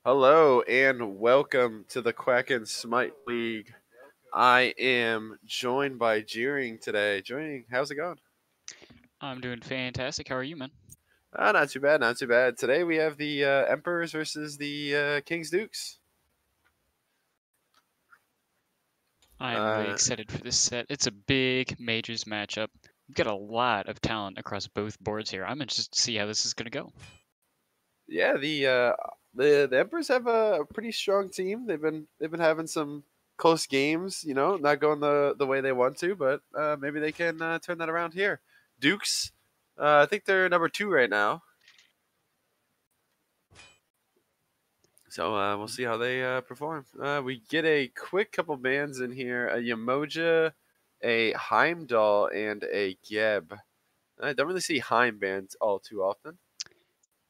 Hello and welcome to the Quack and Smite League. I am joined by Jeering today. Jeering, how's it going? I'm doing fantastic. How are you, man? Not too bad, not too bad. Today we have the Emperors versus the King's Dukes. I'm really Uh, excited for this set. It's a big majors matchup. We've got a lot of talent across both boards here. I'm interested to see how this is going to go. yeah, the Emperors have a pretty strong team. They've been having some close games, not going the way they want to, but maybe they can turn that around here. Dukes, I think they're number 2 right now. So we'll see how they perform. We get a quick couple bands in here: a Yamoja, a Heimdall, and a Geb. I don't really see Heim bands all too often.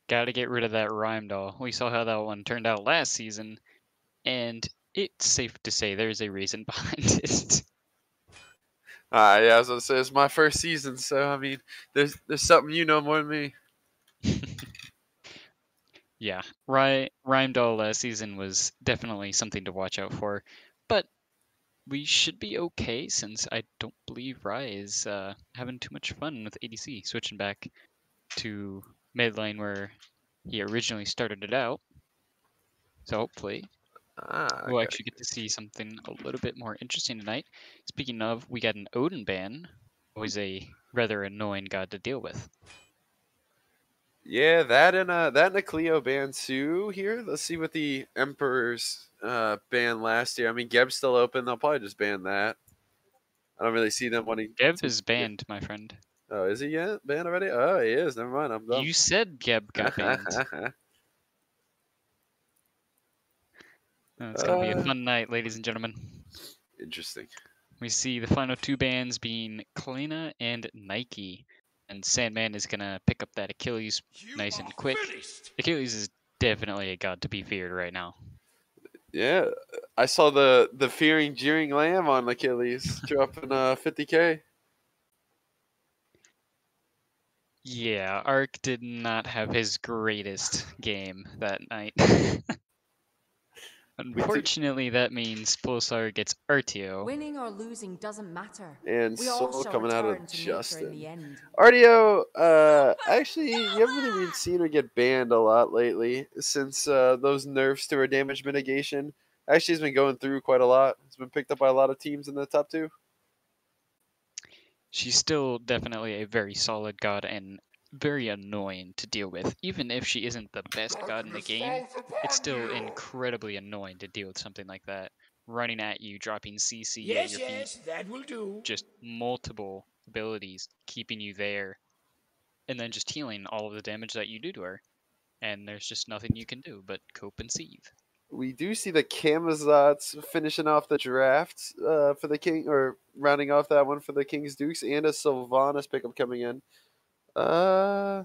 Got to get rid of that rhyme doll. We saw how that one turned out last season, and it's safe to say there's a reason behind it. Yeah, I was gonna say it's my first season, so I mean, there's something you know more than me. Yeah, rhyme doll last season was definitely something to watch out for, but we should be okay since I don't believe Rye is having too much fun with ADC, switching back to mid lane where he originally started it out. So hopefully we'll Okay. actually get to see something a little bit more interesting tonight. Speaking of, we got an Odin ban, always a rather annoying god to deal with. Yeah, that and a Cleo band too. Here, let's see what the Emperors banned last year. I mean, Geb's still open. They'll probably just ban that. I don't really see them wanting Geb to. is banned, my friend. Oh, is he yet banned already? Oh, he is. Never mind. I'm dumb. You said Geb got banned. It's going to be a uh, fun night, ladies and gentlemen. interesting. We see the final two bans being Kalina and Nike. And Sandman is going to pick up that Achilles nice and quick. Achilles is definitely a god to be feared right now. Yeah, I saw the fearing jeering lamb on Achilles dropping 50K. Yeah, Ark did not have his greatest game that night. We do, Unfortunately, that means Pulsar gets RTO. Winning or losing doesn't matter. and We all Soul shall coming out return of to nature in the Justin. end. RDO, actually, you haven't really been seen her get banned a lot lately since those nerfs to her damage mitigation. Actually, has been going through quite a lot. It's been picked up by a lot of teams in the top 2. She's still definitely a very solid god and very annoying to deal with. Even if she isn't the best god in the game, it's still incredibly annoying to deal with something like that. Running at you, dropping CC at your feet, That will do. just multiple abilities keeping you there, and then just healing all of the damage that you do to her. And there's just nothing you can do but cope and seethe. We do see the Camazotz finishing off the draft for the King, or rounding off that one for the King's Dukes, and a Sylvanas pickup coming in. Uh,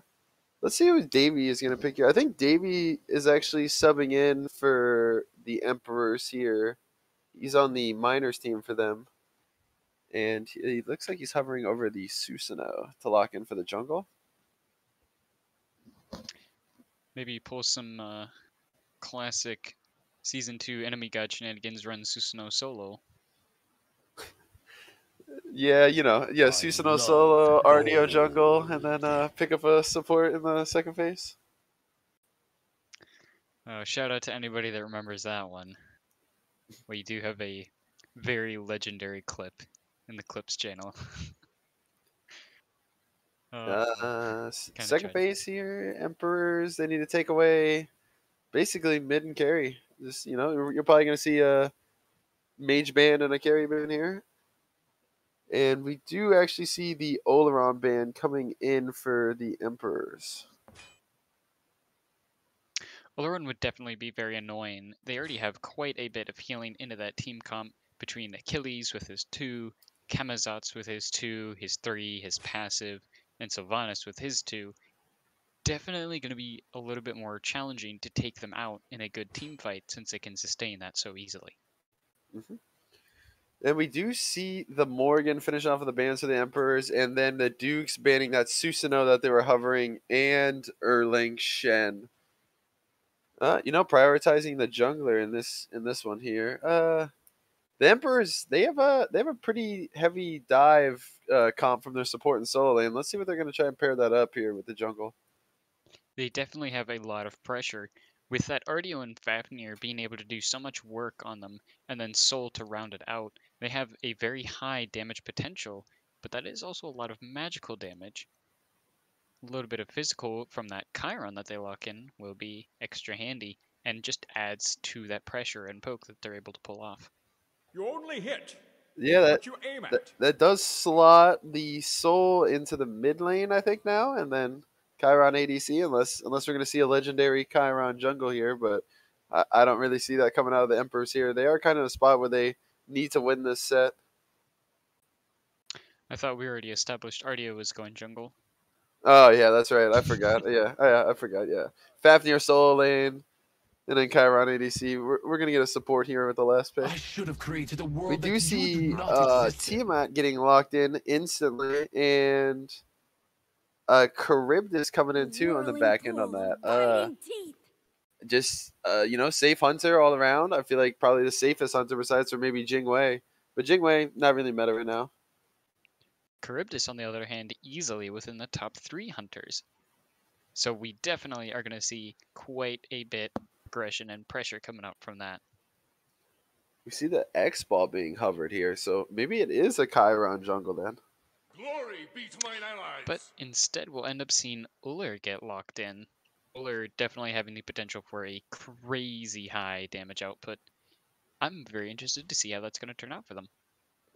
let's see who Davey is going to pick here. I think Davey is actually subbing in for the Emperors here. He's on the minors team for them, and he looks like he's hovering over the Susanoo to lock in for the jungle. Maybe pull some classic Season 2 enemy god shenanigans, run Susanoo solo. Yeah, Susanoo solo, RDO jungle, and then pick up a support in the second phase. Shout out to anybody that remembers that one. We do have a very legendary clip in the clips channel. Second phase here, Emperors. They need to take away basically mid and carry. Just you're probably going to see a mage band and a carry band here. And we do actually see the Oleron band coming in for the Emperors. Oleron would definitely be very annoying. They already have quite a bit of healing into that team comp between Achilles with his 2, Camazotz with his 2, his 3, his passive, and Sylvanas with his 2. Definitely going to be a little bit more challenging to take them out in a good team fight since they can sustain that so easily. Mm-hmm. And we do see the Morgan finish off of the bans for the Emperors, and then the Dukes banning that Susanoo that they were hovering, and Erlang Shen. You know, prioritizing the jungler in this one here. The Emperors, they have a pretty heavy dive comp from their support and solo lane. Let's see what they're going to try and pair that up here with the jungle. They definitely have a lot of pressure. With that Artio and Fafnir being able to do so much work on them, and then Soul to round it out, they have a very high damage potential, but that is also a lot of magical damage. A little bit of physical from that Chiron that they lock in will be extra handy, and just adds to that pressure and poke that they're able to pull off. You only hit Yeah, what you aim at. that does slot the Soul into the mid lane, I think now, and then Chiron ADC, unless we're going to see a legendary Chiron jungle here, but I don't really see that coming out of the Emperors here. They are kind of in a spot where they need to win this set. I thought we already established Artio was going jungle. Oh yeah, that's right. I forgot. Yeah, I forgot. Yeah, Fafnir solo lane, and then Chiron ADC. We're gonna get a support here with the last pick. I should have created a world We that do you see do not exist in. Tiamat getting locked in instantly, and Charybdis coming in too on the back end on that. Just you know, safe hunter all around. I feel like probably the safest hunter besides for maybe Jingwei, but Jingwei not really meta right now. Charybdis, on the other hand, easily within the top 3 hunters. So we definitely are going to see quite a bit of aggression and pressure coming up from that. We see the X ball being hovered here, so maybe it is a Chiron jungle then. Glory be to mine allies. But instead, we'll end up seeing Uller get locked in. Uller definitely having the potential for a crazy high damage output. I'm very interested to see how that's going to turn out for them.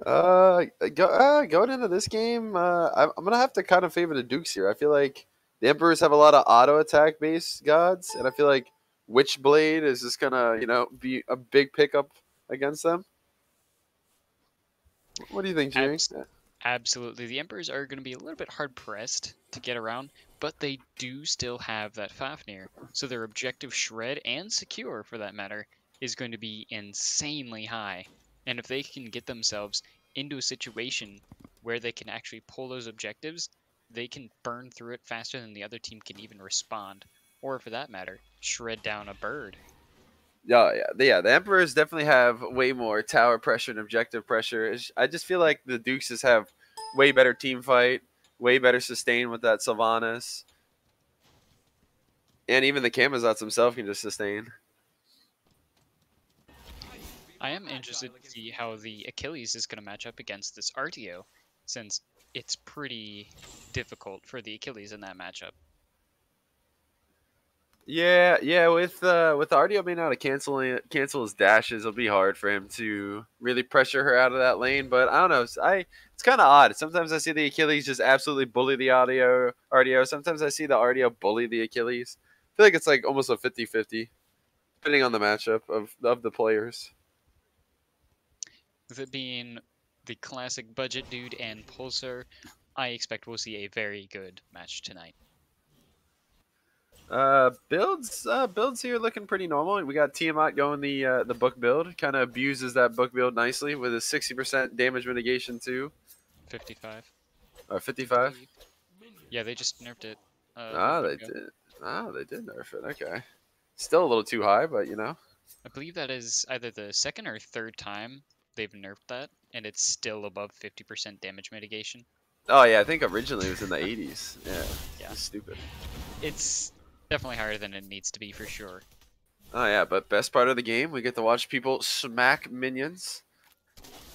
Going into this game, I'm gonna have to kind of favor the Dukes here. I feel like the Emperors have a lot of auto attack based gods, and I feel like Witchblade is just gonna, you know, be a big pickup against them. What do you think, Jimmy? Absolutely. The Emperors are going to be a little bit hard pressed to get around, but they do still have that Fafnir. So their objective shred and secure, for that matter, is going to be insanely high. And if they can get themselves into a situation where they can actually pull those objectives, they can burn through it faster than the other team can even respond. Or for that matter, shred down a bird. Oh, yeah. The Emperors definitely have way more tower pressure and objective pressure. I just feel like the Dukes just have way better team fight, way better sustain with that Sylvanas. And even the Camazotz himself can just sustain. I am interested to see how the Achilles is going to match up against this Artio, since it's pretty difficult for the Achilles in that matchup. Yeah. With Artio being able to cancel his dashes, it'll be hard for him to really pressure her out of that lane. But I don't know. It's kind of odd. Sometimes I see the Achilles just absolutely bully the Artio. Sometimes I see the Artio bully the Achilles. I feel like it's like almost a 50-50, depending on the matchup of the players. With it being the classic budget dude and Pulsar, I expect we'll see a very good match tonight. Builds here looking pretty normal. We got Tiamat going the book build. Kind of abuses that book build nicely with a 60% damage mitigation too. 55. 55. Yeah, they just nerfed it. They did. They did nerf it. Okay. Still a little too high, but you know. I believe that is either the second or third time they've nerfed that, and it's still above 50% damage mitigation. Oh yeah, I think originally it was in the 80s. Yeah. It's stupid. It's definitely higher than it needs to be for sure. Oh yeah, but best part of the game, we get to watch people smack minions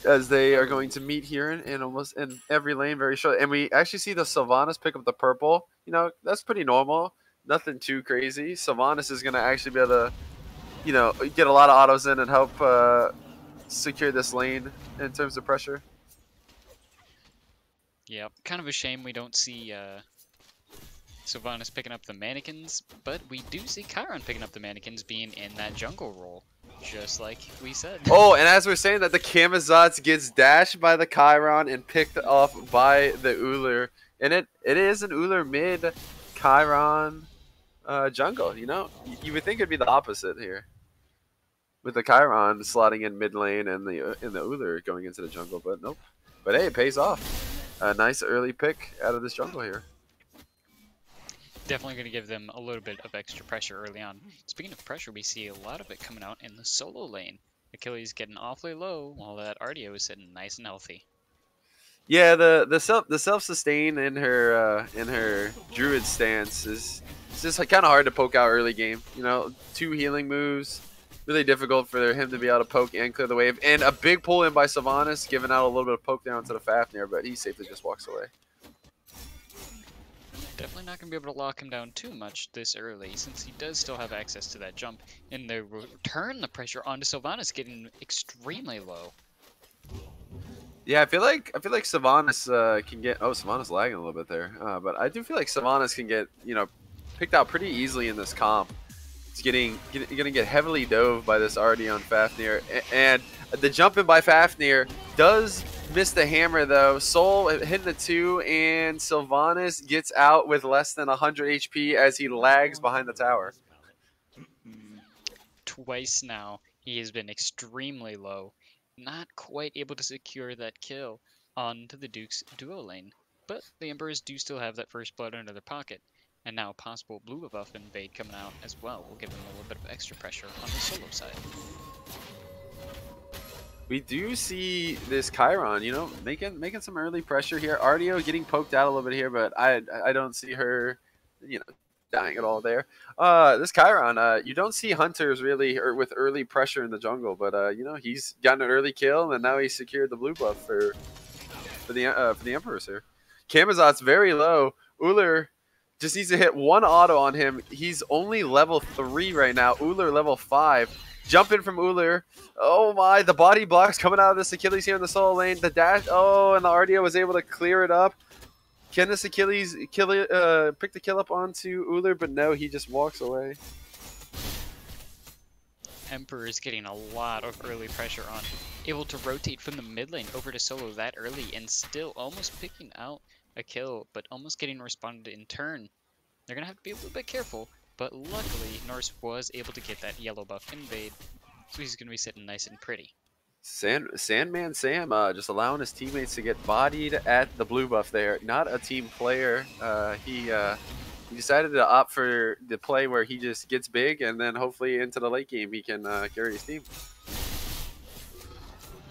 as they are going to meet here in almost in every lane very short. And we actually see the Sylvanas pick up the purple. You know, that's pretty normal. Nothing too crazy. Sylvanas is going to actually be able to, you know, get a lot of autos in and help secure this lane in terms of pressure. Yeah, kind of a shame we don't see Sylvanas picking up the mannequins, but we do see Chiron picking up the mannequins being in that jungle role, just like we said. Oh, and as we're saying that, the Camazotz gets dashed by the Chiron and picked off by the Uller. And it is an Uller mid Chiron jungle, you know? You would think it'd be the opposite here, with the Chiron slotting in mid lane and the Uller going into the jungle, but nope. But hey, it pays off. A nice early pick out of this jungle here. Definitely going to give them a little bit of extra pressure early on. Speaking of pressure, we see a lot of it coming out in the solo lane. Achilles getting awfully low while that RDO is sitting nice and healthy. Yeah, the self sustain in her druid stance is it's just like kind of hard to poke out early game. You know, 2 healing moves, really difficult for him to be able to poke and clear the wave. And a big pull in by Sylvanas, giving out a little bit of poke down to the Fafnir, but he safely just walks away. Definitely not going to be able to lock him down too much this early, since he does still have access to that jump. And the return the pressure onto Sylvanas getting extremely low. Yeah, I feel like Sylvanas can get. Oh, Sylvanas lagging a little bit there, but I do feel like Sylvanas can get picked out pretty easily in this comp. It's gonna get heavily dove by this already on Fafnir, and the jump in by Fafnir does miss the hammer though. Soul hitting the 2, and Sylvanas gets out with less than 100 HP as he lags behind the tower. Twice now, he has been extremely low. Not quite able to secure that kill onto the Duke's duo lane. But the Emperors do still have that first blood under their pocket. And now possible blue buff invade coming out as well will give them a little bit of extra pressure on the solo side. We do see this Chiron, making some early pressure here. Ardio getting poked out a little bit here, but I don't see her, dying at all there. This Chiron, you don't see hunters really with early pressure in the jungle, but he's gotten an early kill, and now he's secured the blue buff for the Emperors here. Camazot's very low. Uller just needs to hit 1 auto on him. He's only level 3 right now. Uller level 5. Jumping from Uller. Oh my, the body blocks coming out of this Achilles here in the solo lane. The dash, and the RDO was able to clear it up. Can this Achilles pick the kill up onto Uller? But no, he just walks away. Emperor is getting a lot of early pressure on. Able to rotate from the mid lane over to solo that early and still almost picking out a kill, but almost getting responded in turn. They're going to have to be a little bit careful, but luckily Norse was able to get that yellow buff invade, so he's going to be sitting nice and pretty. Sandman Sam just allowing his teammates to get bodied at the blue buff there. Not a team player. He decided to opt for the play where he just gets big, and then hopefully into the late game he can carry his team.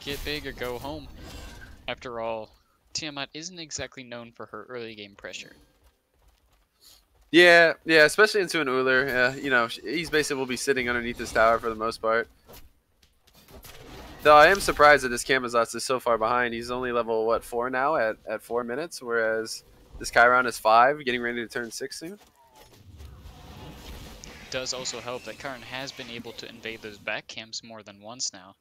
Get big or go home. After all, Tiamat isn't exactly known for her early game pressure. Yeah, especially into an Uller. He's basically will be sitting underneath this tower for the most part. Though I am surprised that this Camazotz is so far behind. He's only level, 4 now at 4 minutes, whereas this Chiron is 5, getting ready to turn 6 soon. Does also help that Karn has been able to invade those back camps more than once now.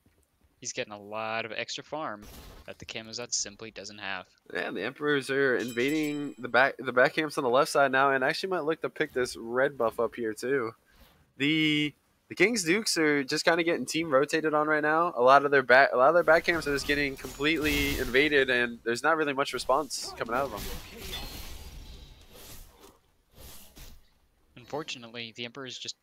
He's getting a lot of extra farm that the Camazotz simply doesn't have. Yeah, the Emperors are invading the back camps on the left side now, and actually might look to pick this red buff up here too. The King's Dukes are just kind of getting team rotated on right now. A lot of their back camps are just getting completely invaded, and there's not really much response coming out of them. Unfortunately, the Emperor is just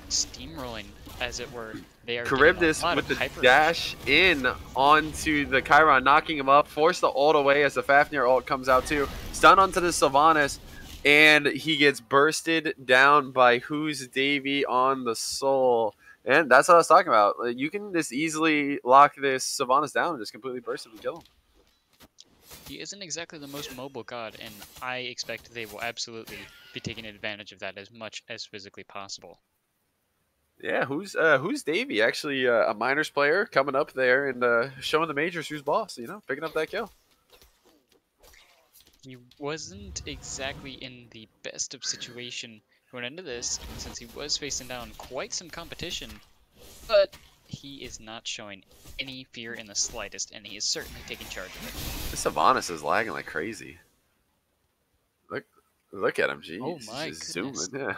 steamrolling, as it were. They are Charybdis with the dash in onto the Chiron, knocking him up. Force the ult away as the Fafnir ult comes out too. Stun onto the Sylvanas, and he gets bursted down by Who's Davy on the Soul. And that's what I was talking about. You can just easily lock this Sylvanas down and just completely burst him and kill him. He isn't exactly the most mobile god, and I expect they will absolutely be taking advantage of that as much as physically possible. Yeah, who's Davey? Actually, a minors player coming up there and showing the majors who's boss. Picking up that kill. He wasn't exactly in the best of situation going into this, since he was facing down quite some competition, but he is not showing any fear in the slightest, and he is certainly taking charge of it. This Sylvanas is lagging like crazy. Look at him, jeez. Oh my just goodness. zooming, yeah.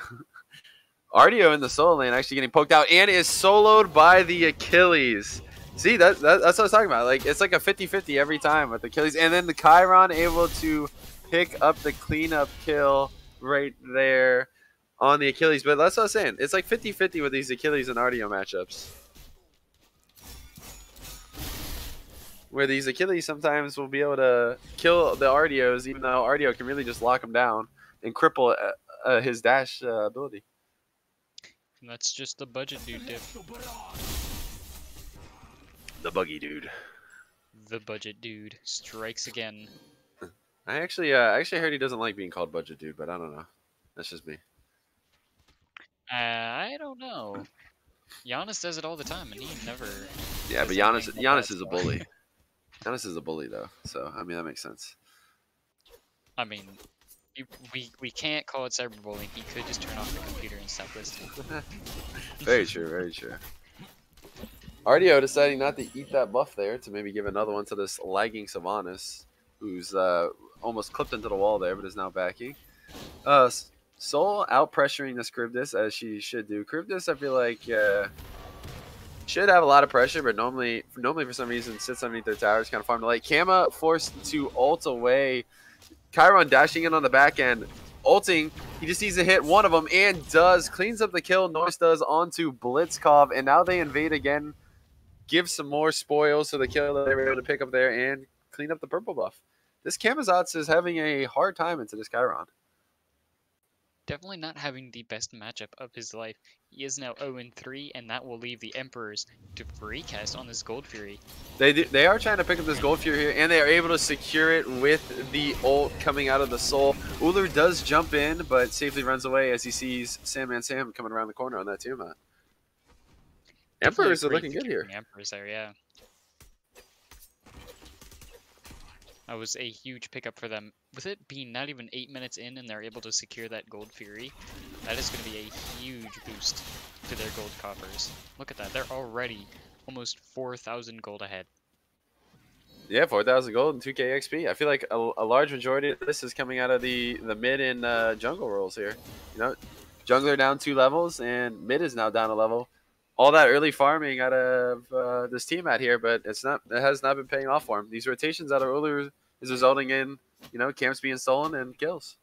RDO in the solo lane actually getting poked out and is soloed by the Achilles. See, that's what I was talking about. Like, it's like a 50-50 every time with Achilles. And then the Chiron able to pick up the cleanup kill right there on the Achilles. But that's what I was saying. It's like 50-50 with these Achilles and RDO matchups. Where these Achilles sometimes will be able to kill the RDOs, even though RDO can really just lock them down and cripple his dash ability. And that's just the budget dude diff. The buggy dude. The budget dude strikes again. I actually heard he doesn't like being called budget dude, but I don't know. That's just me. I don't know. Giannis does it all the time, and he never. Yeah, but does Giannis anything like Giannis that, is a so- bully. Giannis is a bully though, so I mean that makes sense. I mean, we can't call it cyberbullying. He could just turn off the computer and stop listening. Very true, very true. RDO deciding not to eat that buff there to maybe give another one to this lagging Sylvanas, who's almost clipped into the wall there, but is now backing. Soul out pressuring this Krivdis as she should do. Krivdis, I feel like should have a lot of pressure, but normally for some reason sits underneath their towers, kind of farm to late. Kama forced to ult away. Chiron dashing in on the back end, ulting. He just needs to hit one of them and does. Cleans up the kill. Norse does onto Blitzkov, and now they invade again. Give some more spoils to the kill that they were able to pick up there and clean up the purple buff. This Camazotz is having a hard time into this Chiron. Definitely not having the best matchup of his life. He is now 0-3, and that will leave the Emperors to free cast on this Gold Fury. They are trying to pick up this Gold Fury here, and they are able to secure it with the ult coming out of the Soul. Ullr does jump in, but safely runs away as he sees Sandman Sam coming around the corner on that Tiamat. Emperors are looking good here. Emperors there, yeah. That was a huge pickup for them. With it being not even 8 minutes in and they're able to secure that Gold Fury, that is going to be a huge boost to their gold coffers. Look at that. They're already almost 4,000 gold ahead. Yeah, 4,000 gold and 2k XP. I feel like a large majority of this is coming out of the mid and jungle roles here. You know, jungler down 2 levels and mid is now down a level. All that early farming out of this team out here, but it has not been paying off for him. These rotations out of Ullr is resulting in, you know, camps being stolen and kills.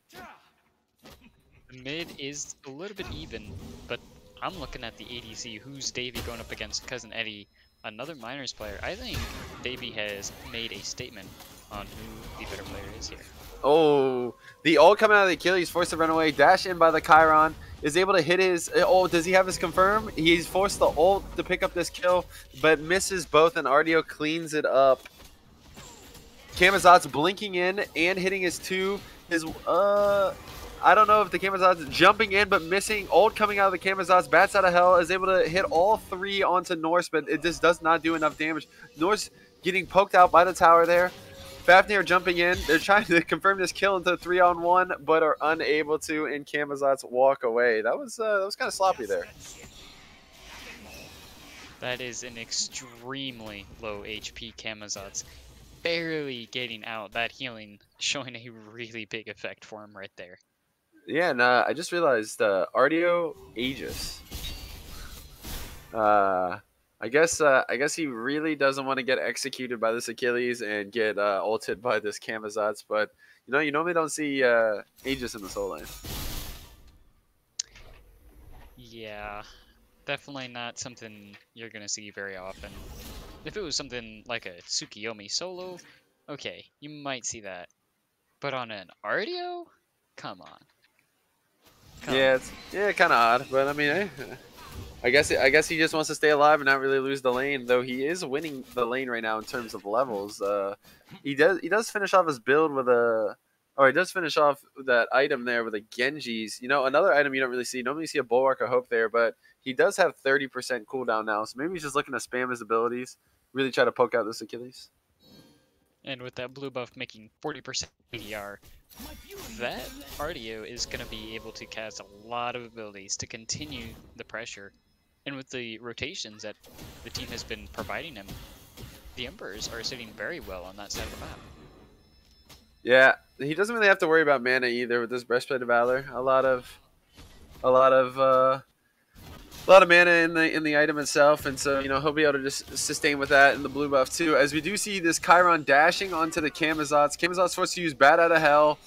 The mid is a little bit even, but I'm looking at the ADC. Who's Davey going up against Cousin Eddie? Another Miners player. I think Davey has made a statement on who the better player is here. Oh, the ult coming out of the kill. He's forced to run away. Dash in by the Chiron. Is able to hit his... Oh, does he have his confirm? He's forced the ult to pick up this kill, but misses both, and RDO cleans it up. Camazotz blinking in and hitting his 2. His... I don't know if the Camazotz jumping in, but missing. Ult coming out of the Camazotz. Bats out of hell. Is able to hit all 3 onto Norse, but it just does not do enough damage. Norse getting poked out by the tower there. Fafnir jumping in. They're trying to confirm this kill into 3-on-1, but are unable to, and Camazotz walk away. That was kind of sloppy there. That is an extremely low HP Camazotz. Barely getting out. That healing showing a really big effect for him right there. Yeah, and I just realized RDO Aegis. I guess he really doesn't want to get executed by this Achilles and get ulted by this Camazotz, but you normally don't see Aegis in the soul lane. Yeah, definitely not something you're gonna see very often. If it was something like a Tsukiyomi solo, okay, you might see that. But on an RDO? Come on. It's kind of odd, but I mean, I guess he just wants to stay alive and not really lose the lane. Though he is winning the lane right now in terms of levels. He does finish off his build with he does finish off that item there with a Genji's. Another item you don't really see. Normally you see a Bulwark of Hope there, but he does have 30% cooldown now. So maybe he's just looking to spam his abilities, really try to poke out this Achilles. And with that blue buff making 40% ADR, that RDO is going to be able to cast a lot of abilities to continue the pressure. And with the rotations that the team has been providing him, the Emperors are sitting very well on that side of the map. Yeah, he doesn't really have to worry about mana either with this Breastplate of Valor. A lot of mana in the item itself, and so he'll be able to just sustain with that and the blue buff too. As we do see this Chiron dashing onto the Camazotz. Camazotz forced to use Bat Out of Hell,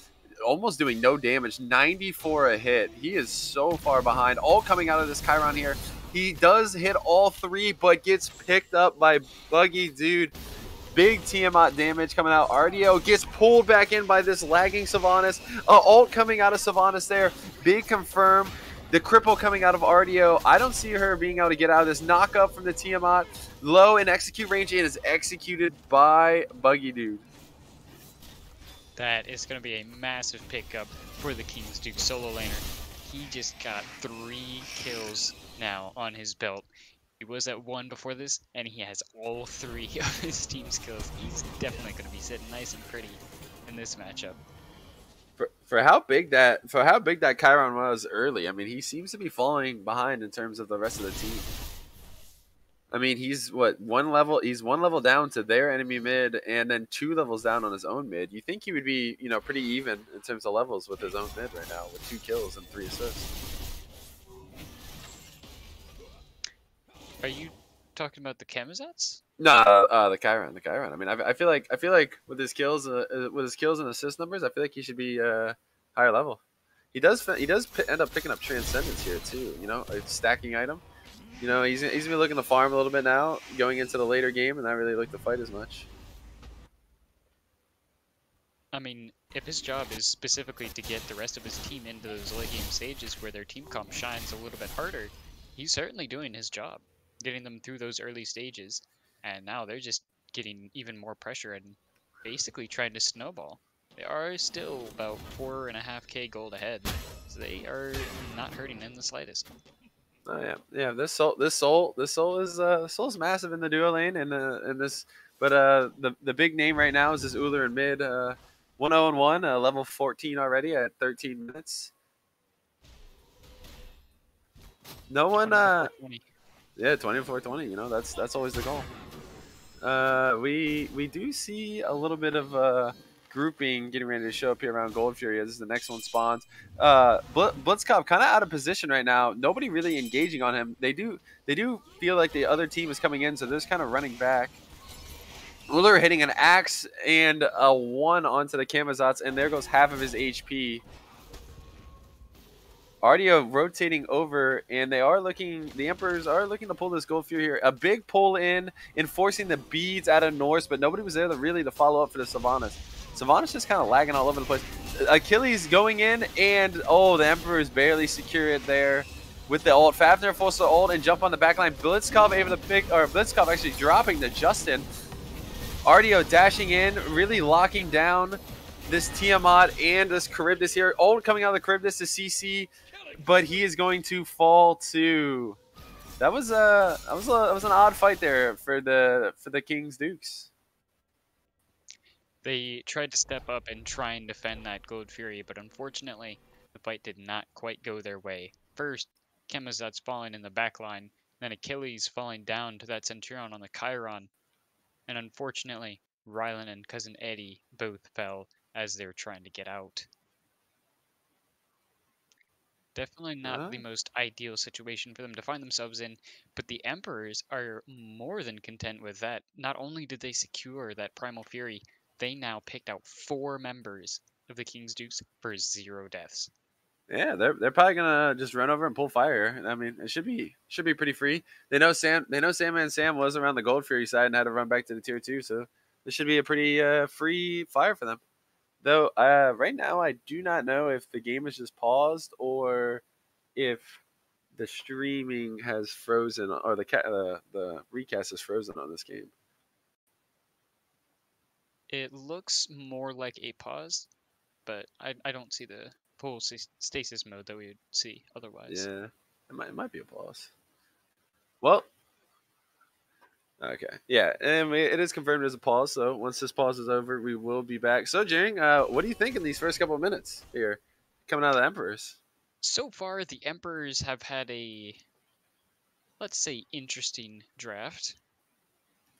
almost doing no damage. 94 a hit. He is so far behind. All coming out of this Chiron here. He does hit all 3, but gets picked up by Buggy Dude. Big Tiamat damage coming out. RDO gets pulled back in by this lagging Sylvanas. Ult coming out of Sylvanas there. Big confirm. The cripple coming out of RDO. I don't see her being able to get out of this. Knock up from the Tiamat. Low in execute range and is executed by Buggy Dude. That is going to be a massive pickup for the King's Duke solo laner. He just got 3 kills now on his belt. He was at 1 before this, and he has all 3 of his team's kills. He's definitely going to be sitting nice and pretty in this matchup. For how big that Chiron was early, I mean, he seems to be falling behind in terms of the rest of the team. I mean, he's what, he's one level down to their enemy mid, and then 2 levels down on his own mid. You think he would be, you know, pretty even in terms of levels with his own mid right now, with 2 kills and 3 assists. Are you talking about the Camazats? No, the Chiron. I mean, I feel like with his kills and assist numbers, I feel like he should be higher level. He does end up picking up Transcendence here too. You know, a stacking item. You know, he's gonna be looking to farm a little bit now, going into the later game, and not really look to fight as much. I mean, if his job is specifically to get the rest of his team into those late game stages where their team comp shines a little bit harder, he's certainly doing his job, getting them through those early stages. And now they're just getting even more pressure and basically trying to snowball. They are still about 4.5k gold ahead, so they are not hurting in the slightest. Oh yeah. This soul is massive in the duo lane, and this. But the big name right now is this Uller in mid. 1-0-1, level 14 already at 13 minutes. No one. Yeah, 24-20. You know, that's always the goal. We do see a little bit of grouping getting ready to show up here around Gold Fury as the next one spawns. Blitzkopf kind of out of position right now. Nobody really engaging on him. They do feel like the other team is coming in, so they're just kind of running back. Uller hitting an axe and a 1 onto the Camazats, and there goes half of his HP. RDO rotating over, and the Emperors are looking to pull this Gold Fury here. A big pull in, enforcing the beads out of Norse, but nobody was there to follow up for the Sylvanas. Sylvanas just kind of lagging all over the place. Achilles going in, and the Emperors barely secure it there with the ult. Fafnir forced the ult and jump on the backline. Blitzkopf able to Blitzkopf actually dropping to Justin. RDO dashing in, really locking down this Tiamat and this Charybdis here. Ult coming out of the Charybdis to CC, but he is going to fall too. That was an odd fight there for the King's Dukes. They tried to step up and try and defend that Gold Fury, but unfortunately, the fight did not quite go their way. First, Camazats falling in the backline, then Achilles falling down to that Centurion on the Chiron, and unfortunately, Rylan and Cousin Eddie both fell as they were trying to get out. Definitely not the most ideal situation for them to find themselves in, but the Emperors are more than content with that. Not only did they secure that Primal Fury, they now picked out 4 members of the King's Dukes for 0 deaths. Yeah, they're probably gonna just run over and pull fire. I mean, it should be pretty free. They know Sandman Sam was around the Gold Fury side and had to run back to the tier 2, so this should be a pretty free fire for them. Though right now I do not know if the game is just paused or if the streaming has frozen or the recast is frozen on this game. It looks more like a pause, but I don't see the full stasis mode that we would see otherwise. Yeah, it might be a pause. Well, okay, yeah, and it is confirmed as a pause. So once this pause is over, we will be back. So, Jing, what do you think in these first couple of minutes here, coming out of the Emperors? So far, the Emperors have had a, let's say, interesting draft.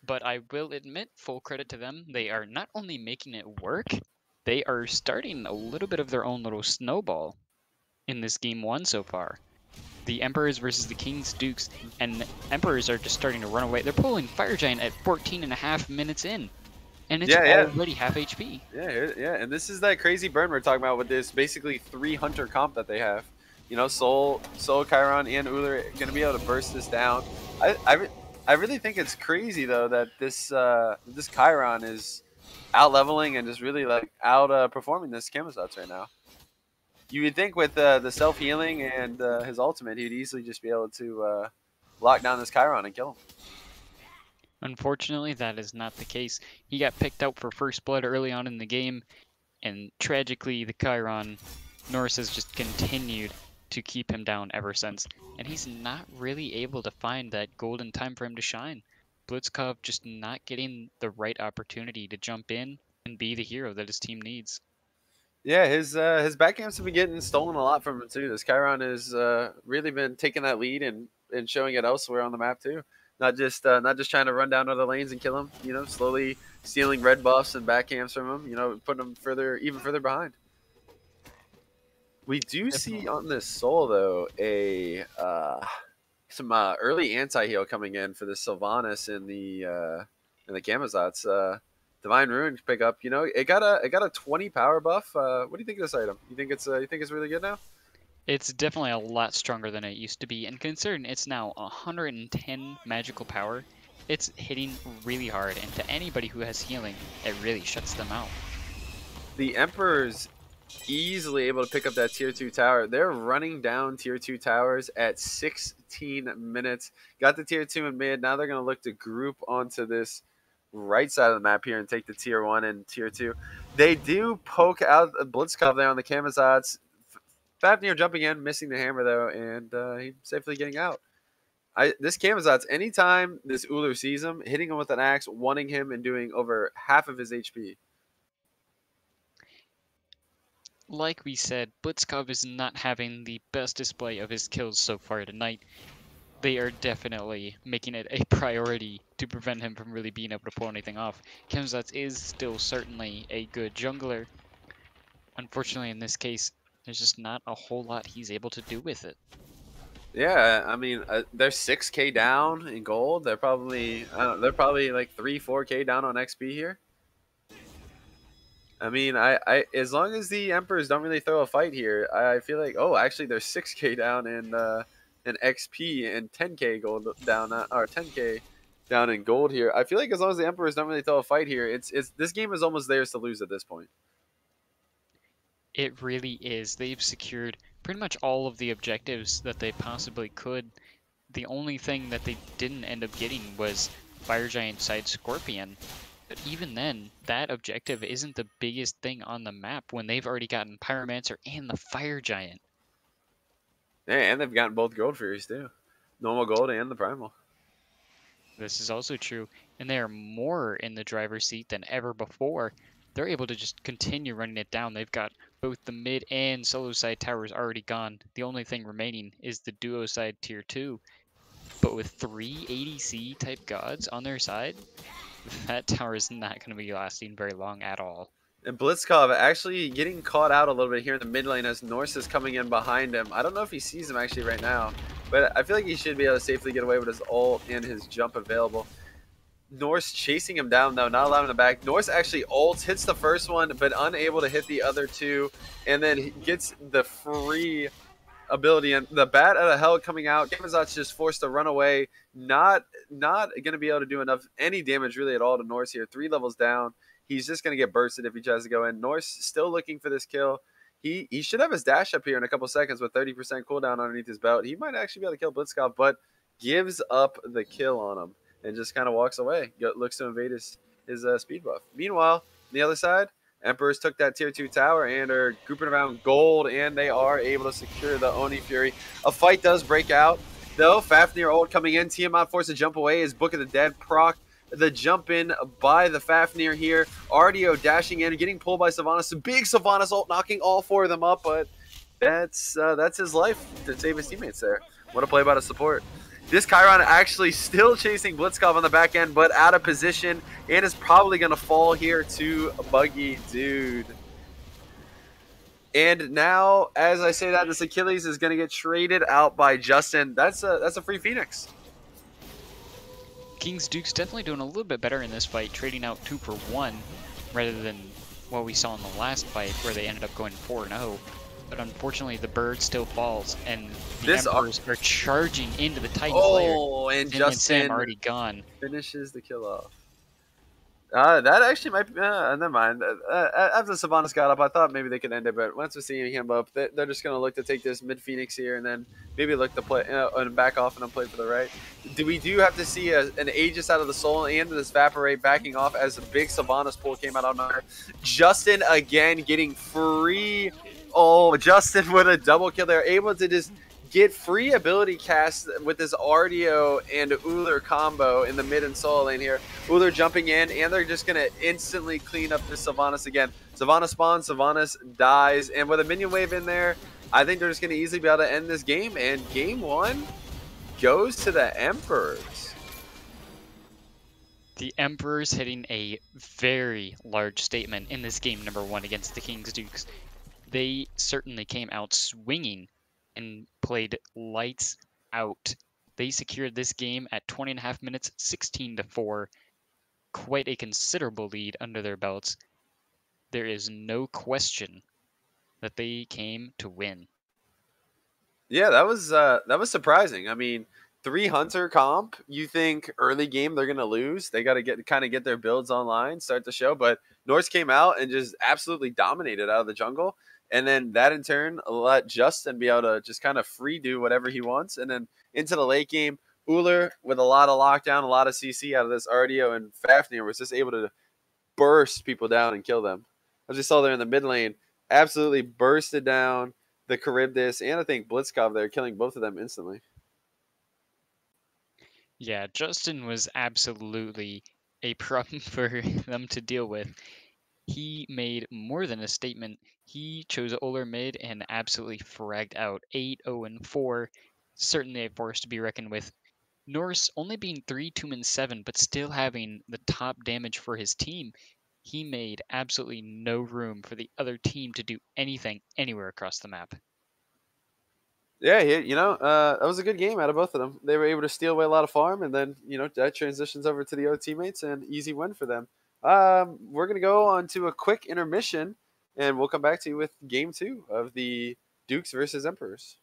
But I will admit, full credit to them, they are not only making it work, they are starting a little bit of their own little snowball in this game 1 so far. The Emperors versus the King's Dukes, and Emperors are just starting to run away. They're pulling Fire Giant at 14.5 minutes in, and it's already half HP. Yeah, and this is that crazy burn we're talking about with this basically 3 hunter comp that they have. You know, Soul, Chiron, and Uller are going to be able to burst this down. I really think it's crazy though that this Chiron is out leveling and just really like out performing this Camazotz right now. You would think with the self healing and his ultimate, he'd easily just be able to lock down this Chiron and kill him. Unfortunately, that is not the case. He got picked out for first blood early on in the game, and tragically, the Chiron, Norris has just continued to keep him down ever since, and he's not really able to find that golden time for him to shine. Blitzkov just not getting the right opportunity to jump in and be the hero that his team needs. Yeah, his backcamps have been getting stolen a lot from him too. This Chiron has really been taking that lead and showing it elsewhere on the map too. Not just trying to run down other lanes and kill him. You know, slowly stealing red buffs and backcamps from him. You know, putting him even further behind. We do see on this soul though some early anti-heal coming in for the Sylvanas in the Camazotz. Divine Ruin pick up. You know, it got a 20 power buff. What do you think of this item? You think it's really good now? It's definitely a lot stronger than it used to be, and considering it's now 110 magical power, it's hitting really hard, and to anybody who has healing, it really shuts them out. The Emperor's easily able to pick up that tier 2 tower. They're running down tier 2 towers at 16 minutes. Got the tier 2 in mid. Now they're going to look to group onto this right side of the map here and take the tier 1 and tier 2. They do poke out a Blitzkov there on the Camazotz. Fafnir jumping in, missing the hammer though, and he's safely getting out. This Camazotz, anytime this Ulu sees him, hitting him with an axe, wanting him, and doing over half of his HP. Like we said, Blitzkov is not having the best display of his kills so far tonight. They are definitely making it a priority to prevent him from really being able to pull anything off. Camazotz is still certainly a good jungler. Unfortunately, in this case, there's just not a whole lot he's able to do with it. Yeah, I mean, they're 6K down in gold. They're probably like 3-4K down on XP here. I mean, I as long as the Emperors don't really throw a fight here, I feel like actually they're 6K down in XP and 10K gold down or 10K down in gold here. I feel like as long as the Emperors don't really throw a fight here, it's this game is almost theirs to lose at this point. It really is. They've secured pretty much all of the objectives that they possibly could. The only thing that they didn't end up getting was Fire Giant side Scorpion. But even then, that objective isn't the biggest thing on the map when they've already gotten Pyromancer and the Fire Giant. Yeah, and they've gotten both Gold Furies too. Normal Gold and the Primal. This is also true, and they are more in the driver's seat than ever before. They're able to just continue running it down. They've got both the mid and solo side towers already gone. The only thing remaining is the duo side tier 2. But with 3 ADC type gods on their side, that tower is not going to be lasting very long at all. And Blitzkov actually getting caught out a little bit here in the mid lane as Norse is coming in behind him. I don't know if he sees him actually right now, but I feel like he should be able to safely get away with his ult and his jump available. Norse chasing him down though, not allowing him back. Norse actually ults, hits the first one, but unable to hit the other two, and then he gets the free ability and the bat out of hell coming out. Camazotz just forced to run away. Not going to be able to do any damage really at all to Norse here. 3 levels down. He's just going to get bursted if he tries to go in. Norse still looking for this kill. He should have his dash up here in a couple seconds with 30% cooldown underneath his belt. He might actually be able to kill Blitzkov, but gives up the kill on him and just kind of walks away. Looks to invade his speed buff. Meanwhile, on the other side, Emperors took that tier 2 tower and are grouping around gold, and they are able to secure the Oni Fury. A fight does break out, though. Fafnir ult coming in. Tiamat forced to jump away as Book of the Dead proc the jump in by the Fafnir here. Ardio dashing in, getting pulled by Sylvanas. Some big Sylvanas ult knocking all 4 of them up, but that's his life to save his teammates there. What a play by the support. This Chiron actually still chasing Blitzkov on the back end, but out of position, and is probably going to fall here to Buggy Dude. And now, as I say that, this Achilles is going to get traded out by Justin. That's a free Phoenix. King's Duke's definitely doing a little bit better in this fight, trading out 2 for 1, rather than what we saw in the last fight where they ended up going 4-0. but unfortunately the bird still falls, and the This Emperors are charging into the Titan's lair. and Finland Sam Justin already gone. finishes the kill off. That actually might be. Never mind. After Sylvanas got up, I thought maybe they could end it, but once we're seeing him up, they're just going to look to take this mid Phoenix here and then maybe look to play and back off and then play for the right. We do have to see an Aegis out of the Soul and this Vaporate backing off as the big Sylvanas pull came out on her. Justin again getting free. Oh, Justin with a double kill. They're able to just get free ability cast with this Ardio and Uller combo in the mid and solo lane here. Uller jumping in, and they're just going to instantly clean up this Sylvanas again. Sylvanas spawns, Sylvanas dies, and with a minion wave in there, I think they're just going to easily be able to end this game, and game one goes to the Emperors. The Emperors hitting a very large statement in this game number 1 against the King's Dukes. They certainly came out swinging and played lights out. They secured this game at 20.5 minutes, 16-4. Quite a considerable lead under their belts. There is no question that they came to win. Yeah, that was surprising. I mean, 3 Hunter comp, you think early game they're gonna lose. They gotta get their builds online, start the show, but Norse came out and just absolutely dominated out of the jungle. And then that in turn let Justin be able to just kind of free do whatever he wants. And then into the late game, Uller with a lot of lockdown, a lot of CC out of this RDO, and Fafnir was just able to burst people down and kill them. As we saw there in the mid lane, absolutely bursted down the Charybdis and I think Blitzkov there, killing both of them instantly. Yeah, Justin was absolutely a problem for them to deal with. He made more than a statement. He chose Oler mid and absolutely fragged out 8-0-4. Certainly a force to be reckoned with. Norse only being 3-2-7, but still having the top damage for his team. He made absolutely no room for the other team to do anything anywhere across the map. Yeah, that was a good game out of both of them. They were able to steal away a lot of farm, and then that transitions over to the O teammates, and easy win for them. We're gonna go on to a quick intermission, and we'll come back to you with game 2 of the Dukes versus Emperors.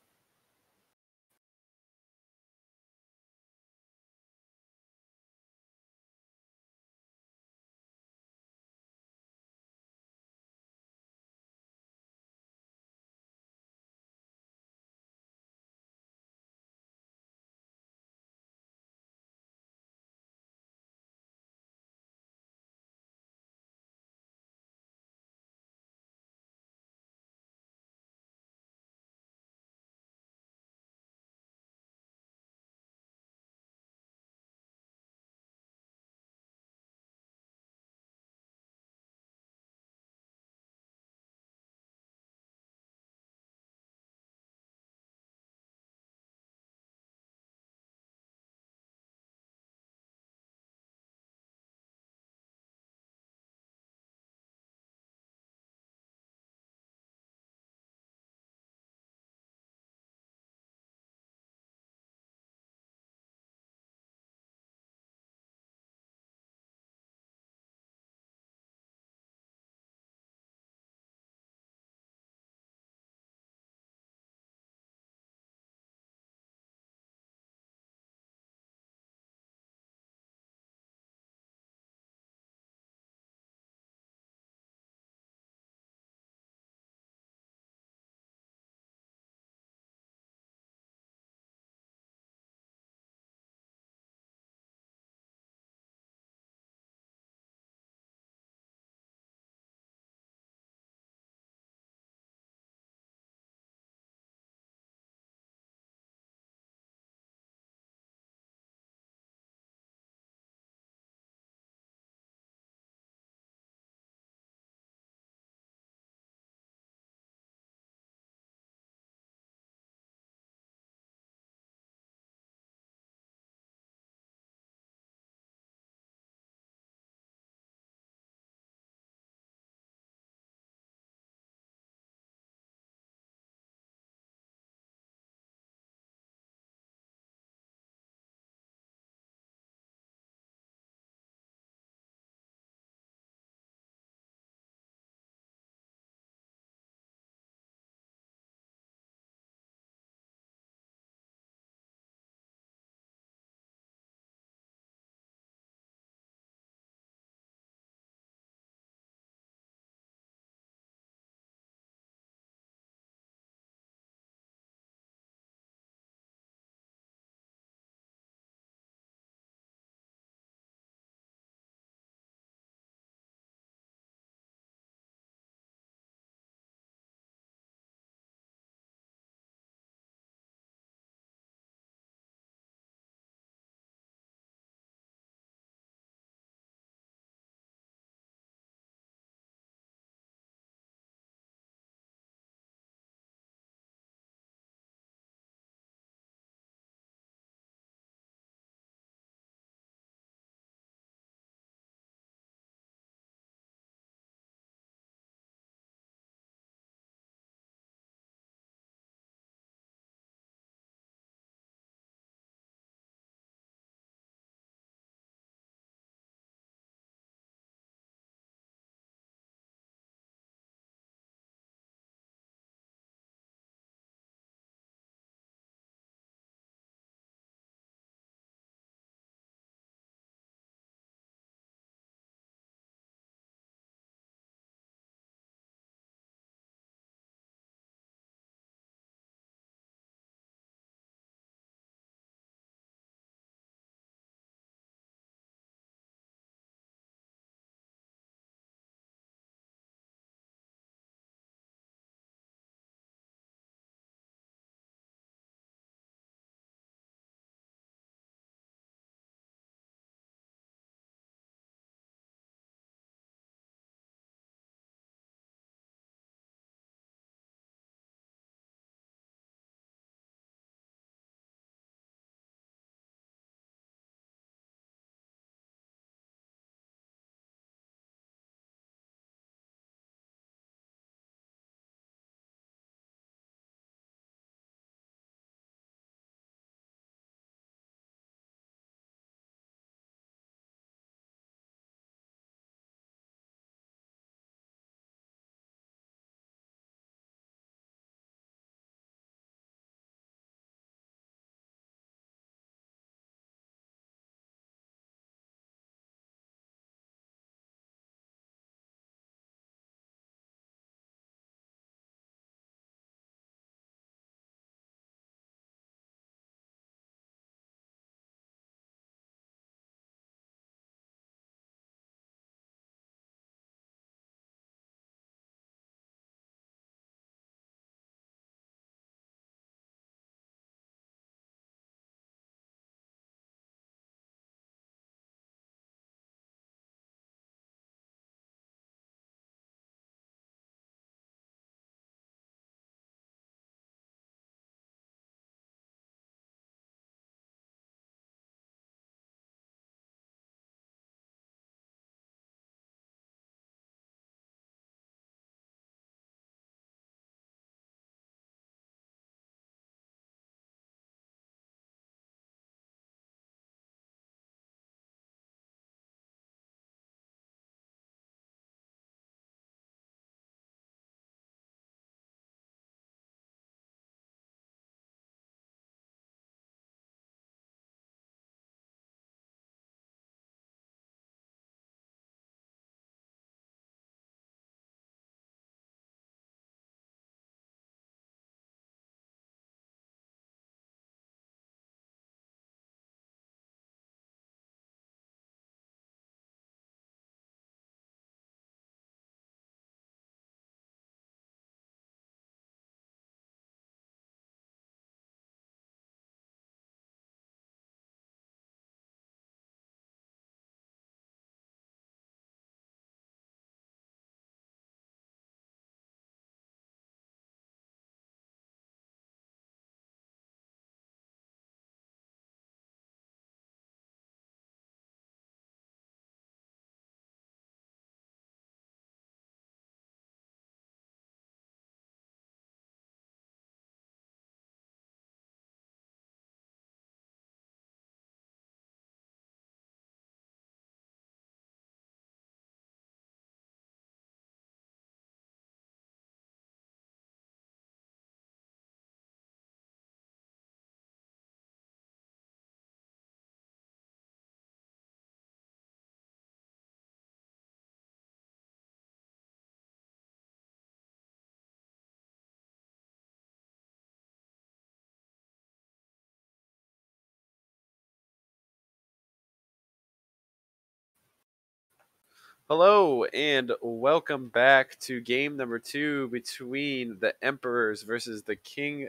Hello and welcome back to game number 2 between the Emperors versus the King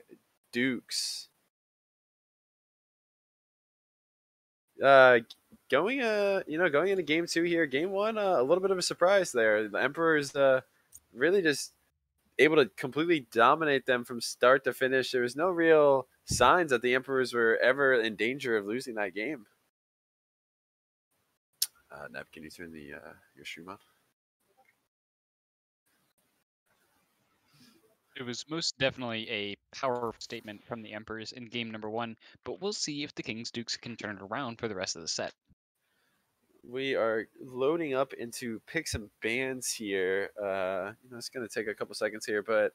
Dukes. Going into game 2 here. Game 1, a little bit of a surprise there. The Emperors really just able to completely dominate them from start to finish. There was no real signs that the Emperors were ever in danger of losing that game. Neb, can you turn the your stream on? It was most definitely a powerful statement from the Emperors in game number 1, but we'll see if the King's Dukes can turn it around for the rest of the set. We are loading up into picks and bans here. It's going to take a couple seconds here, but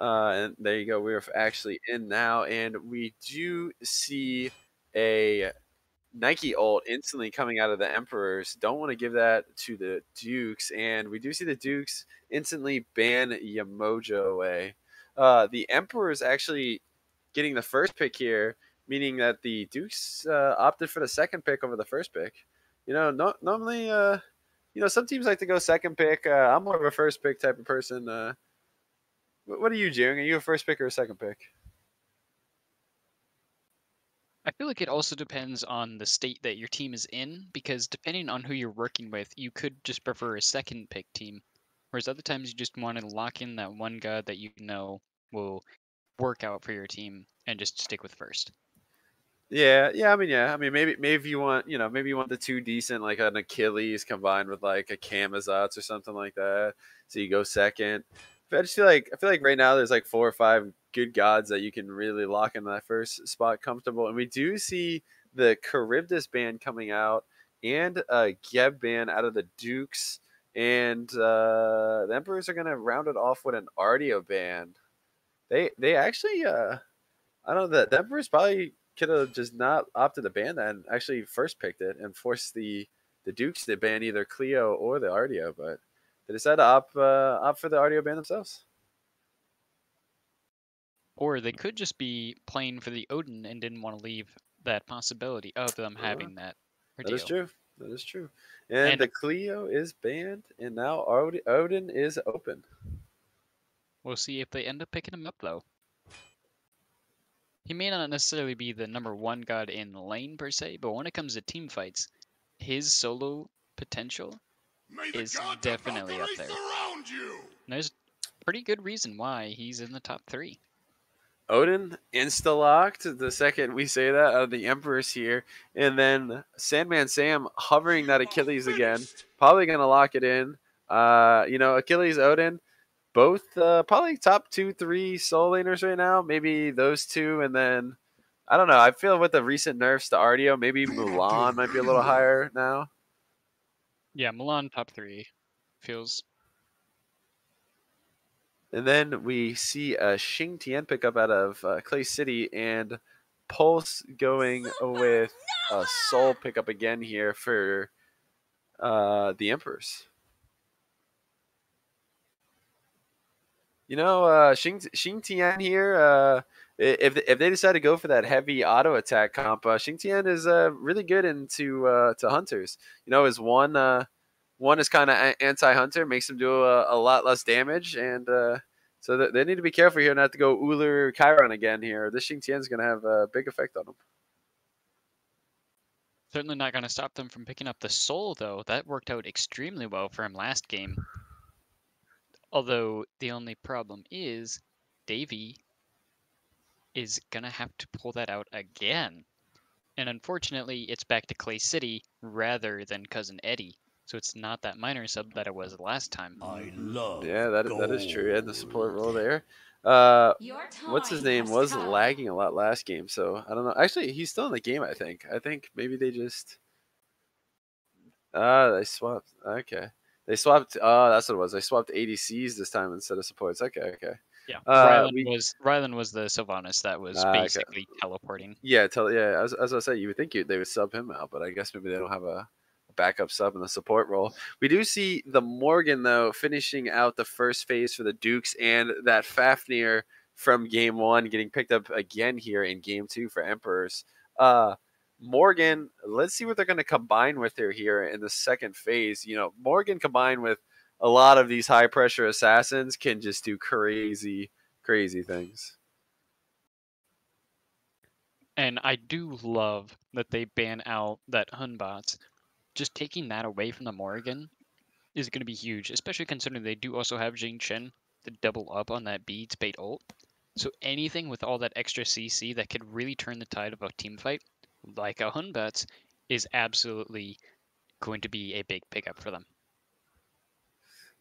and there you go. We're actually in now, and we do see a Nike ult instantly coming out of the Emperors. Don't want to give that to the Dukes, and we do see the Dukes instantly ban Yamojo away. The Emperors actually getting the first pick here, meaning that the Dukes opted for the second pick over the first pick. Normally, some teams like to go second pick. I'm more of a first pick type of person. What are you, Jung? Are you a first pick or a second pick? I feel like it also depends on the state that your team is in, because depending on who you're working with, you could just prefer a second pick team. Whereas other times you just want to lock in that one god that you know will work out for your team and just stick with first. Yeah. I mean, maybe if you want, maybe you want the two decent, like an Achilles combined with like a Kamazats or something like that. So you go second. But I feel like right now there's like 4 or 5 good gods that you can really lock in that first spot comfortable. And we do see the Charybdis band coming out and a Geb band out of the Dukes. And the Emperors are gonna round it off with an Artio band. They actually I don't know. The Emperors probably could have just not opted to ban that and actually first picked it and forced the Dukes to ban either Cleo or the Artio, but they decided to opt for the Artio ban themselves. Or they could just be playing for the Odin and didn't want to leave that possibility of them having that That is ordeal. true. That is true. And the Cleo is banned, and now Odin is open. We'll see if they end up picking him up, though. He may not necessarily be the number 1 god in lane per se, but when it comes to team fights, his solo potential is definitely up there. And there's pretty good reason why he's in the top 3. Odin insta-locked the second we say that out of the Emperors here. And then Sandman Sam hovering that Achilles again. Probably going to lock it in. Achilles, Odin, both probably top 2, 3 soul laners right now. Maybe those two. And then, I don't know. I feel with the recent nerfs to Artio, maybe Mulan might be a little higher now. Yeah, Mulan top 3 feels. And then we see a Xing Tian pickup out of Clay City and Pulse going with a Soul pickup again here for the Emperors. Xing Tian here, if they decide to go for that heavy auto attack comp, Xing Tian is really good into to Hunters. His one is kind of anti-Hunter, makes him do a lot less damage, and so they need to be careful here not to go Uller Chiron again here. This Xing Tian is going to have a big effect on them. Certainly not going to stop them from picking up the Soul, though. That worked out extremely well for him last game. Although the only problem is Davey is going to have to pull that out again. And unfortunately, it's back to Clay City rather than Cousin Eddie. So it's not that minor sub that it was last time. Yeah, that is true. And the support role there. What's his name was lagging a lot last game, so I don't know. Actually, he's still in the game. I think maybe they just they swapped. Okay, they swapped. That's what it was. They swapped ADCs this time instead of supports. Okay. Yeah, Rylan was the Sylvanas that was basically teleporting. Yeah, as I say, you would think they would sub him out, but I guess maybe they don't have a backup sub in the support role. We do see the Morgan, though, finishing out the first phase for the Dukes, and that Fafnir from game 1 getting picked up again here in game 2 for Emperors. Morgan, let's see what they're going to combine with here in the second phase. Morgan combined with a lot of these high pressure assassins can just do crazy, crazy things. And I do love that they ban out that Hun bots. Just taking that away from the Morgan is going to be huge, especially considering they do also have Jing Chen to double up on that beads bait ult. So anything with all that extra CC that could really turn the tide of a team fight, like a Hun bots, is absolutely going to be a big pickup for them.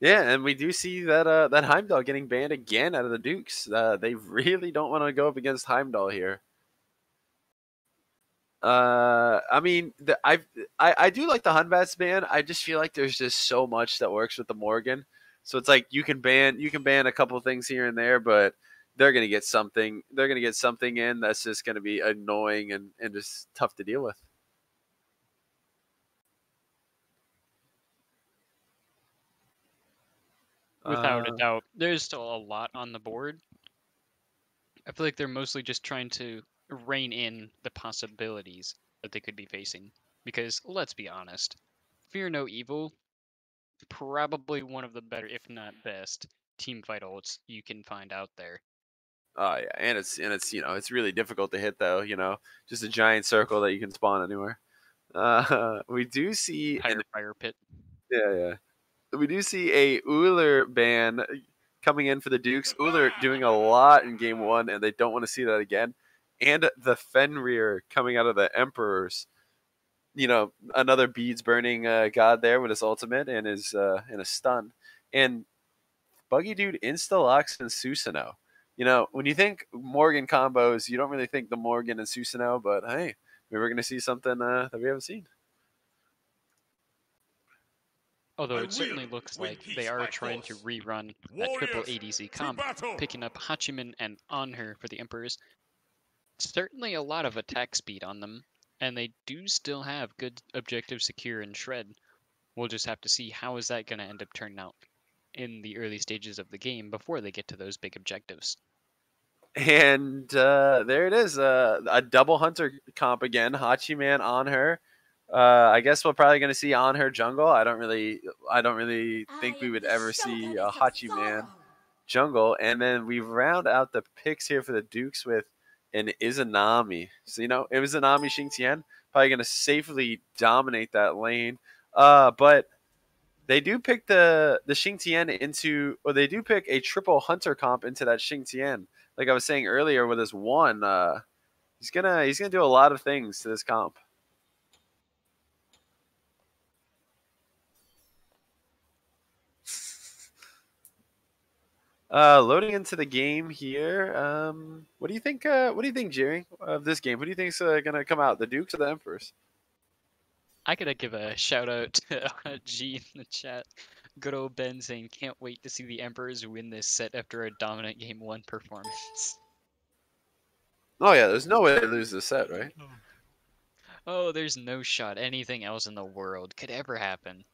Yeah, and we do see that Heimdall getting banned again out of the Dukes. They really don't want to go up against Heimdall here. I mean, I do like the Hunbats ban. I just feel like there's just so much that works with the Morgan. So it's like you can ban a couple things here and there, but they're gonna get something. They're gonna get something in that's just gonna be annoying and just tough to deal with. Without a doubt, there's still a lot on the board. I feel like they're mostly just trying to rein in the possibilities that they could be facing. Because let's be honest, Fear No Evil, probably one of the better, if not best, team fight ults you can find out there. Oh yeah, and it's it's really difficult to hit though. Just a giant circle that you can spawn anywhere. We do see Fire Pit. yeah. We do see a Uller ban coming in for the Dukes. Uller doing a lot in game one, and they don't want to see that again. And the Fenrir coming out of the Emperors. Another beads burning god there with his ultimate and his and a stun. And Buggy Dude insta locks and Susanoo. When you think Morgan combos, you don't really think the Morgan and Susanoo, but hey, maybe we're gonna see something that we haven't seen. Although it certainly looks like they are trying to rerun that triple ADC comp, picking up Hachiman and Anhur for the Emperors. Certainly a lot of attack speed on them, and they do still have good objective secure and shred. We'll just have to see how is that going to end up turning out in the early stages of the game before they get to those big objectives. And there it is, a double hunter comp again. Hachiman on her. I guess we're probably going to see on her jungle. I don't really think we would ever see a Hachiman jungle. And then we round out the picks here for the Dukes with an Izanami. So it was Izanami Xingtian probably going to safely dominate that lane. But they do pick the Xingtian into, or they do pick a triple hunter comp into that Xingtian. Like I was saying earlier with his one, he's gonna do a lot of things to this comp. Loading into the game here. What do you think? What do you think, Jerry, of this game? What do you think's gonna come out? The Dukes or the Emperors? I gotta give a shout out to G in the chat. Good old Ben saying, can't wait to see the Emperors win this set after a dominant game one performance. Oh yeah, there's no way they lose this set, right? Oh, there's no shot anything else in the world could ever happen.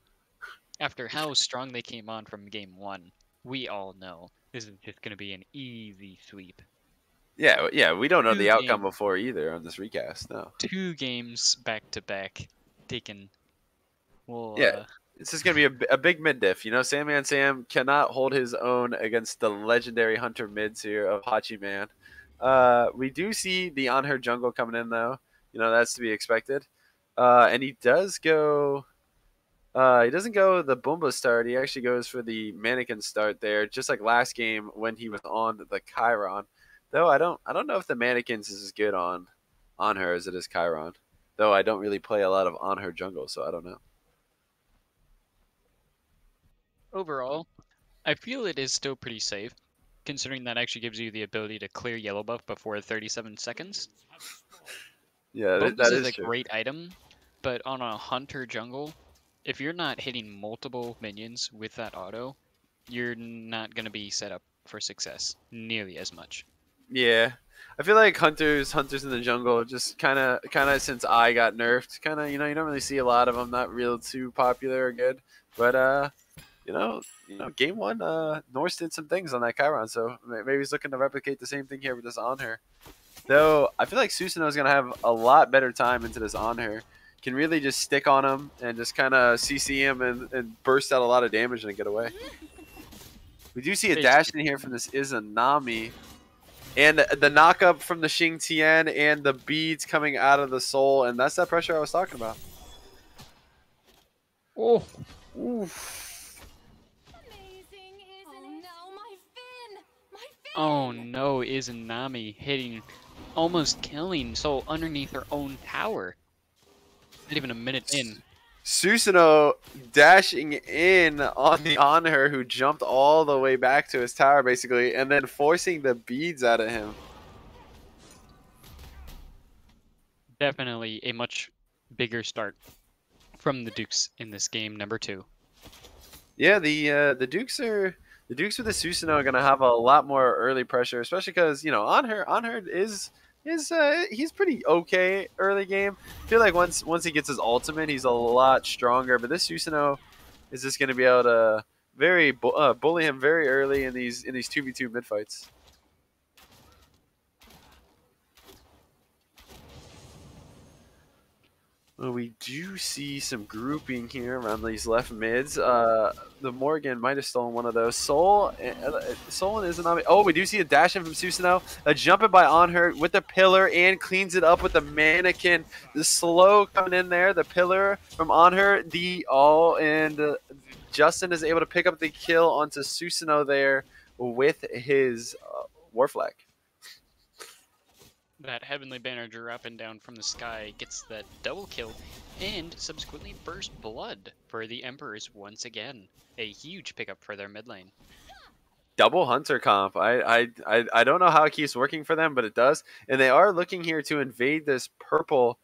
After how strong they came on from game one, we all know this is just gonna be an easy sweep. Yeah, we don't know the outcome games. before either on this recast. No. 2 games back to back taken. Well, Yeah. This is going to be a big mid diff. Sandman Sam cannot hold his own against the legendary hunter mids here of Hachiman. We do see the on her jungle coming in, though. That's to be expected. And he does go. He doesn't go the Boomba start. He actually goes for the mannequin start there, just like last game when he was on the Chiron. Though I don't know if the mannequins is as good on her as it is Chiron. Though I don't really play a lot of on her jungle, so I don't know. overall, I feel it is still pretty safe, considering that actually gives you the ability to clear yellow buff before 37 seconds. Yeah, Bogus that is is a true. great item, but on a hunter jungle, if you're not hitting multiple minions with that auto, you're not going to be set up for success nearly as much. Yeah, I feel like hunters in the jungle just kind of since I got nerfed, you don't really see a lot of them. Not real too popular or good, but game one, Norse did some things on that Chiron, so maybe he's looking to replicate the same thing here with this on her. Though I feel like Susanoo is gonna have a lot better time into this on her. Can really just stick on him and just kind of CC him and burst out a lot of damage and get away. We do see a dash in here from this Izanami. And the knock up from the Xing Tian and the beads coming out of the soul. And that's that pressure I was talking about. Oh. Oof. Amazing, isn't it? Oh no, my fin! My fin! Oh no, Izanami hitting, almost killing Soul underneath her own tower. Not even a minute in. Susanoo dashing in on her, who jumped all the way back to his tower basically, and then forcing the beads out of him. Definitely a much bigger start from the Dukes in this game, number 2. Yeah, the Dukes with the Susanoo are gonna have a lot more early pressure, especially because on her is he's pretty okay early game. I feel like once he gets his ultimate, he's a lot stronger. But this Susanoo is just gonna be able to bully him very early in these 2v2 mid fights. Well, we do see some grouping here around these left mids. The Morgan might have stolen one of those. Soul and Izanami. Oh, we do see a dash in from Susanoo. A jumping by on her with the pillar and cleans it up with the mannequin. The slow coming in there. The pillar from on her. Justin is able to pick up the kill onto Susanoo there with his war flag. That Heavenly Banner drew up and down from the sky, gets that double kill, and subsequently burst blood for the Emperors once again. A huge pickup for their mid lane. Double Hunter comp. I don't know how it keeps working for them, but it does. And they are looking here to invade this purple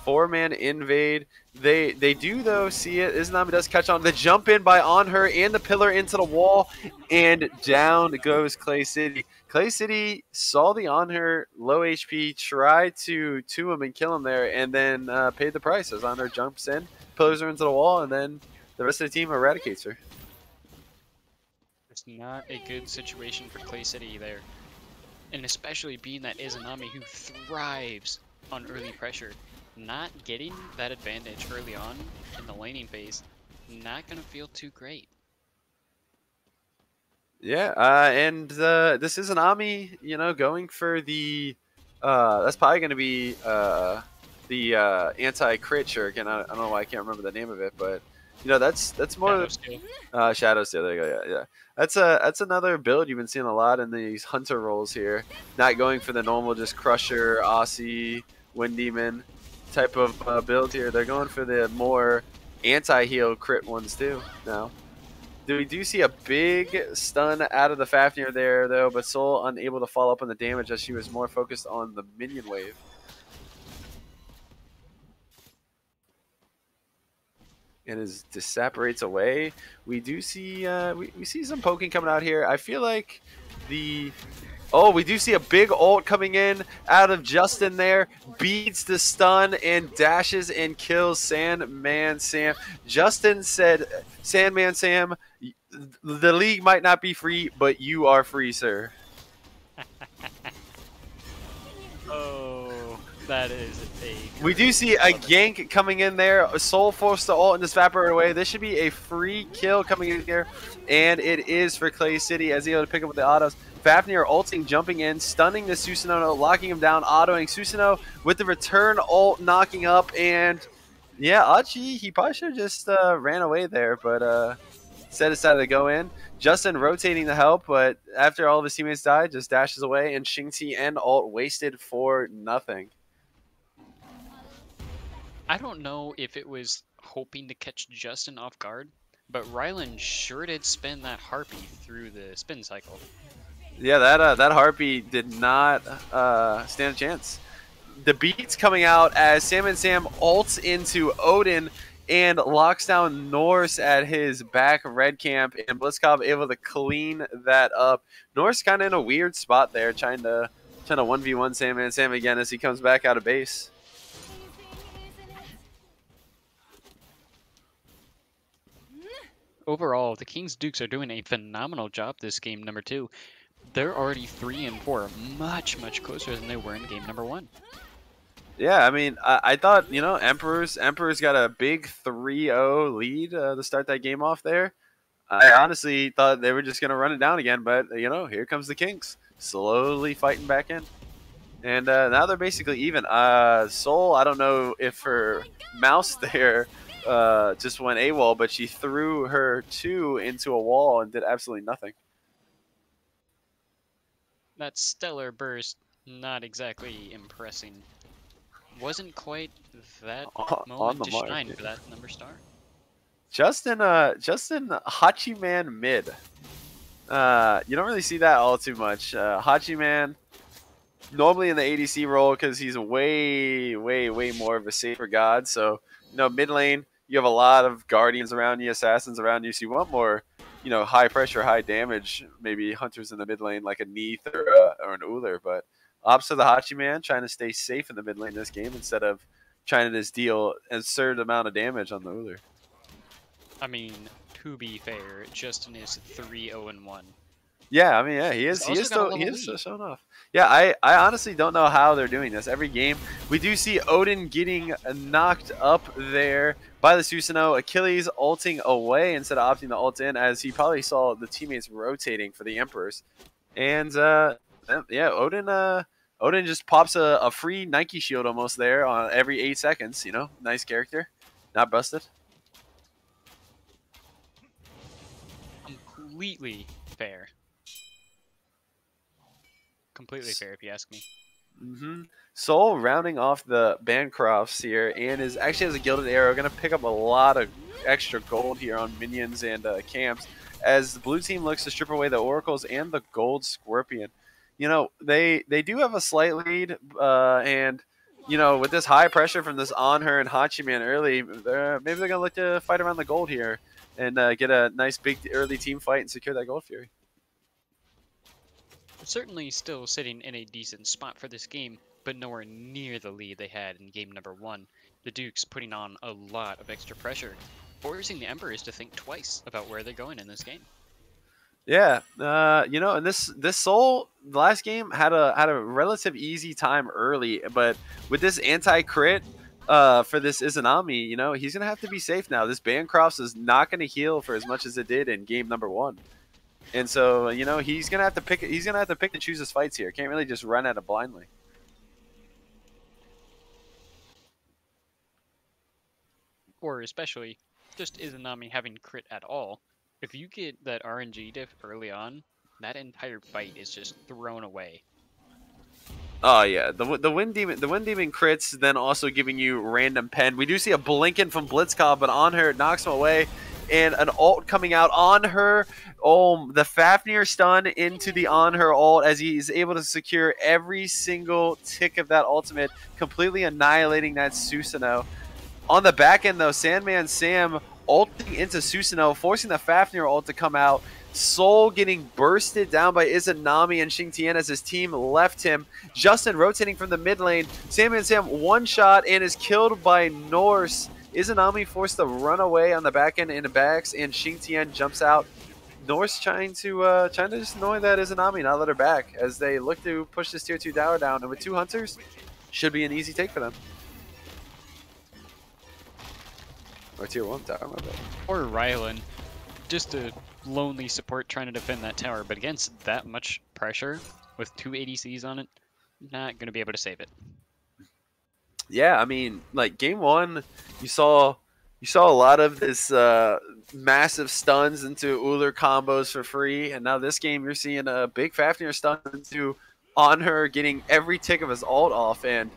4-man invade. They do though see it. Izanami does catch on the jump in by on her and the pillar into the wall, and down goes Clay City. Clay City saw the on her low HP, tried to him and kill him there, and then paid the price as on her jumps in, pillars her into the wall, and then the rest of the team eradicates her. It's not a good situation for Clay City there. And especially being that Izanami, who thrives on early pressure. Not getting that advantage early on in the laning phase, not going to feel too great. Yeah, and this is an Ami, going for the, that's probably going to be the anti-crit shuriken. I don't know why I can't remember the name of it, but that's more Shadow Steel. There you go. Yeah. That's another build you've been seeing a lot in these hunter roles here. Not going for the normal just Crusher, Aussie, Wind Demon type of build here. They're going for the more anti-heal crit ones too now. We do see a big stun out of the Fafnir there, though, but Soul unable to follow up on the damage as she was more focused on the minion wave. And as this separates away, we do see we see some poking coming out here. I feel like we do see a big ult coming in out of Justin there. Beats the stun and dashes and kills Sandman Sam. Justin said, Sandman Sam, the league might not be free, but you are free, sir. Oh, that is a... We do see a gank coming in there. Soul forced the ult and just evaporate away. This should be a free kill coming in here. And it is for Clay City as he able to pick up with the autos. Fafnir ulting, jumping in, stunning the Susanoo, locking him down, autoing Susanoo with the return ult, knocking up. And yeah, Achi, he probably should have just ran away there, but instead decided to go in. Justin rotating the help, but after all of his teammates died, just dashes away, and Xingti and ult wasted for nothing. I don't know if it was hoping to catch Justin off guard, but Rylan sure did spin that Harpy through the spin cycle. Yeah, that Harpy did not stand a chance. The beats coming out as Sam and Sam ults into Odin and locks down Norse at his back red camp, and Blitzkov able to clean that up. Norse kind of in a weird spot there, trying to 1v1 Sam and Sam again as he comes back out of base. Overall, the King's Dukes are doing a phenomenal job this game, number 2. they're already 3 and 4, much closer than they were in game number 1. Yeah, I mean, I thought, you know, Emperor's got a big 3-0 lead to start that game off there. I honestly thought they were just going to run it down again, but, you know, here comes the Kings, slowly fighting back in. And now they're basically even. Soul, I don't know if her mouse there just went AWOL, but she threw her 2 into a wall and did absolutely nothing. That stellar burst, not exactly impressing. Wasn't quite that On moment the to mark, shine yeah. for that number star. Justin Hachiman mid. You don't really see that all too much. Hachiman, normally in the ADC role because he's way more of a safer god. So, you know, mid lane, you have a lot of guardians around you, assassins around you. So you want more, you know, high pressure, high damage, maybe hunters in the mid lane like a Neath or an Uller. But opposite of the Hachiman, trying to stay safe in the mid lane this game instead of trying to just deal an absurd amount of damage on the Uller. I mean, to be fair, Justin is 3-0-1. Yeah, I mean, yeah, he is still showing off. Yeah, I honestly don't know how they're doing this. Every game, we do see Odin getting knocked up there by the Susanoo. Achilles ulting away instead of opting to ult in, as he probably saw the teammates rotating for the Emperors. And yeah, Odin just pops a free Nike shield almost there on every 8 seconds. You know, nice character, not busted. Completely fair. Completely fair, if you ask me. Soul rounding off the Bancrofts here and is actually has a Gilded Arrow. Going to pick up a lot of extra gold here on minions and camps as the blue team looks to strip away the Oracles and the Gold Scorpion. You know, they do have a slight lead and, you know, with this high pressure from this On Her and Hachiman early, maybe they're going to look to fight around the gold here and get a nice big early team fight and secure that Gold Fury. Certainly still sitting in a decent spot for this game, but nowhere near the lead they had in game number 1. The Dukes putting on a lot of extra pressure, forcing the Emperors to think twice about where they're going in this game. Yeah, you know, and this Soul last game had a relative easy time early, but with this anti-crit for this Izanami, you know, he's gonna have to be safe now. This Bancrofts is not gonna heal for as much as it did in game number 1. And so, you know, he's gonna have to pick. He's gonna have to pick and choose his fights here. Can't really just run at it blindly. Or especially, just Izanami having crit at all. If you get that RNG diff early on, that entire fight is just thrown away. Oh yeah, the Wind Demon crits, then also giving you random pen. We do see a Blinken from Blitzkov, but On Her knocks him away. And an ult coming out On Her. Oh, the Fafnir stun into the On Her ult as he is able to secure every single tick of that ultimate, completely annihilating that Susanoo. On the back end, though, Sandman Sam ulting into Susanoo, forcing the Fafnir ult to come out. Soul getting bursted down by Izanami and Xingtian as his team left him. Justin rotating from the mid lane. Sandman Sam one shot and is killed by Norse. Izanami forced to run away on the back end into backs, and Xingtian jumps out. Norse trying to just annoy that Izanami, not let her back, as they look to push this tier 2 tower down. And with 2 hunters, should be an easy take for them. Or tier 1 tower, my bad. Or Rylan, just a lonely support trying to defend that tower, but against that much pressure with 2 ADCs on it, not going to be able to save it. Yeah, I mean, like game 1, you saw a lot of this massive stuns into Uller combos for free, and now this game you're seeing a big Fafnir stun into On Her getting every tick of his ult off, and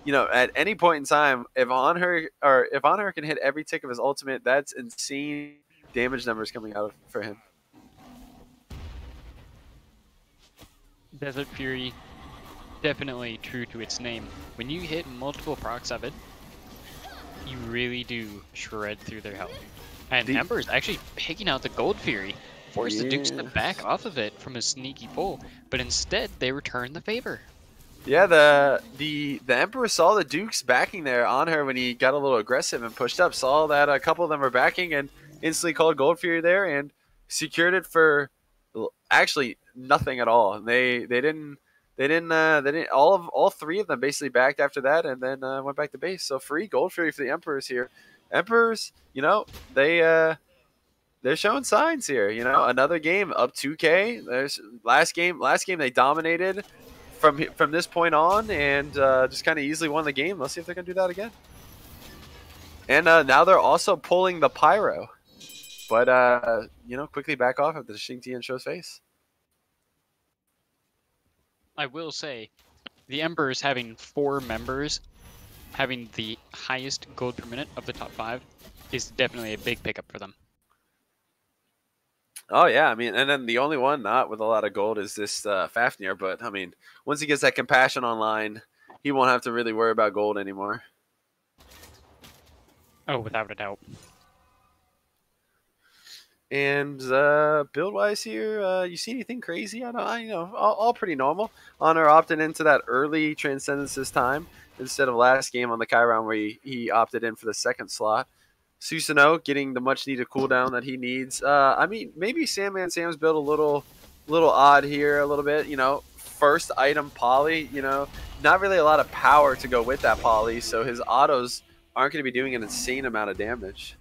you know, at any point in time, if On Her can hit every tick of his ultimate, that's insane damage numbers coming out for him. Desert Fury, definitely true to its name. When you hit multiple procs of it, you really do shred through their health. And Ember's actually picking out the Gold Fury, forced the Dukes to back off of it from a sneaky pull, but instead they return the favor. Yeah, the Emperor saw the Dukes backing there On Her when he got a little aggressive and pushed up. Saw that a couple of them were backing and instantly called Gold Fury there and secured it for actually nothing at all. They didn't all three of them basically backed after that and then went back to base. So free gold fury for the Emperors here. Emperors, they're showing signs here. Another game up 2K. There's last game they dominated from this point on and just kind of easily won the game. Let's see if they're gonna do that again. And now they're also pulling the pyro, but quickly back off after the Xingtian shows face. I will say, the Embers having 4 members, having the highest gold per minute of the top 5, is definitely a big pickup for them. Oh yeah, I mean, and then the only one not with a lot of gold is this Fafnir. But I mean, once he gets that compassion online, he won't have to really worry about gold anymore. Oh, without a doubt. And build wise here, you see anything crazy? All pretty normal. Honor opted into that early Transcendence this time instead of last game on the Chiron where he opted in for the second slot. Susanoo getting the much needed cooldown that he needs. I mean, maybe Sandman Sam's build a little odd here a little bit. First item poly. Not really a lot of power to go with that poly, so his autos aren't going to be doing an insane amount of damage.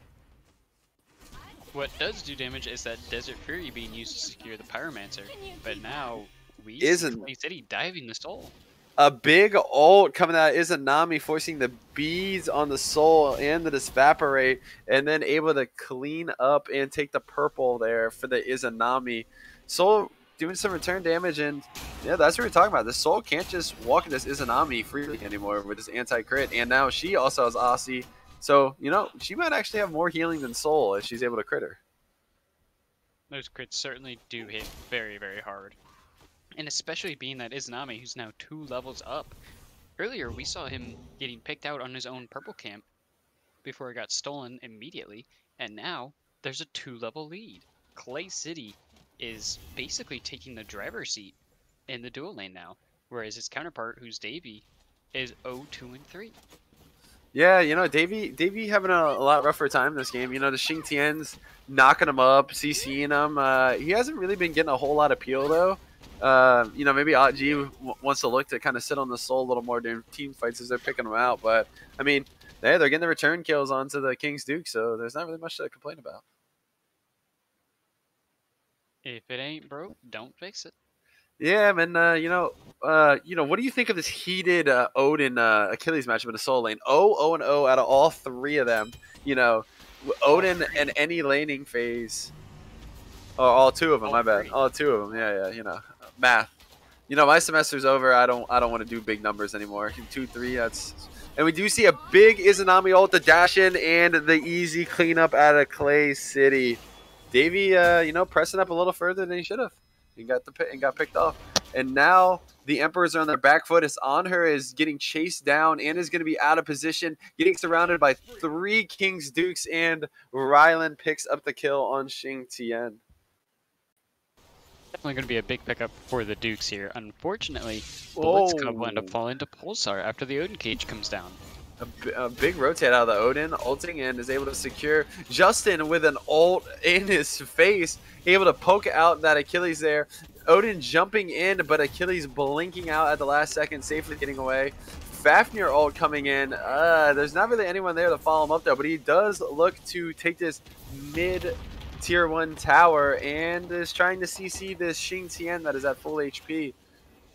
What does do damage is that Desert Fury being used to secure the Pyromancer, but now we see Clay City diving the soul. A big ult coming out of Izanami, forcing the beads on the soul and the Disvaporate, and then able to clean up and take the purple there for the Izanami. Soul doing some return damage, and yeah, that's what we're talking about. The soul can't just walk in this Izanami freely anymore with this anti-crit, and now she also has Aussie. So, she might actually have more healing than soul if she's able to crit her. Those crits certainly do hit very, very hard. And especially being that Izanami, who's now 2 levels up. Earlier, we saw him getting picked out on his own purple camp before it got stolen immediately. And now, there's a 2-level lead. Clay City is basically taking the driver's seat in the dual lane now. Whereas his counterpart, who's Davey, is 0-2-3. Yeah, Davey having a lot rougher time this game. The Xingtian's knocking him up, CCing him. He hasn't really been getting a whole lot of peel, though. Maybe G wants to look to kind of sit on the soul a little more during team fights as they're picking him out. But, I mean, they're getting the return kills onto the King's Duke, so there's not really much to complain about. If it ain't broke, don't fix it. Yeah, man. What do you think of this heated Odin Achilles matchup in the Soul lane? 0-0 out of all 3 of them. Odin and any laning phase. Oh, all 2 of them. My bad. All 2 of them. Yeah. Math. My semester's over. I don't want to do big numbers anymore. 2-3. That's. And we do see a big Izanami ult to dash in and the easy cleanup out of Clay City. Davey, pressing up a little further than he should have. And got picked off. And now the Emperors are on their back foot. As Anher is getting chased down and is going to be out of position, getting surrounded by 3 King's Dukes, and Rylan picks up the kill on Xingtian. Definitely going to be a big pickup for the Dukes here. Unfortunately, Blitzcub will end up falling to Pulsar after the Odin cage comes down. A big rotate out of the Odin, ulting in, is able to secure Justin with an ult in his face, able to poke out that Achilles there. Odin jumping in, but Achilles blinking out at the last second, safely getting away. Fafnir ult coming in. There's not really anyone there to follow him up there, but he does look to take this mid tier 1 tower and is trying to CC this Xingtian that is at full HP.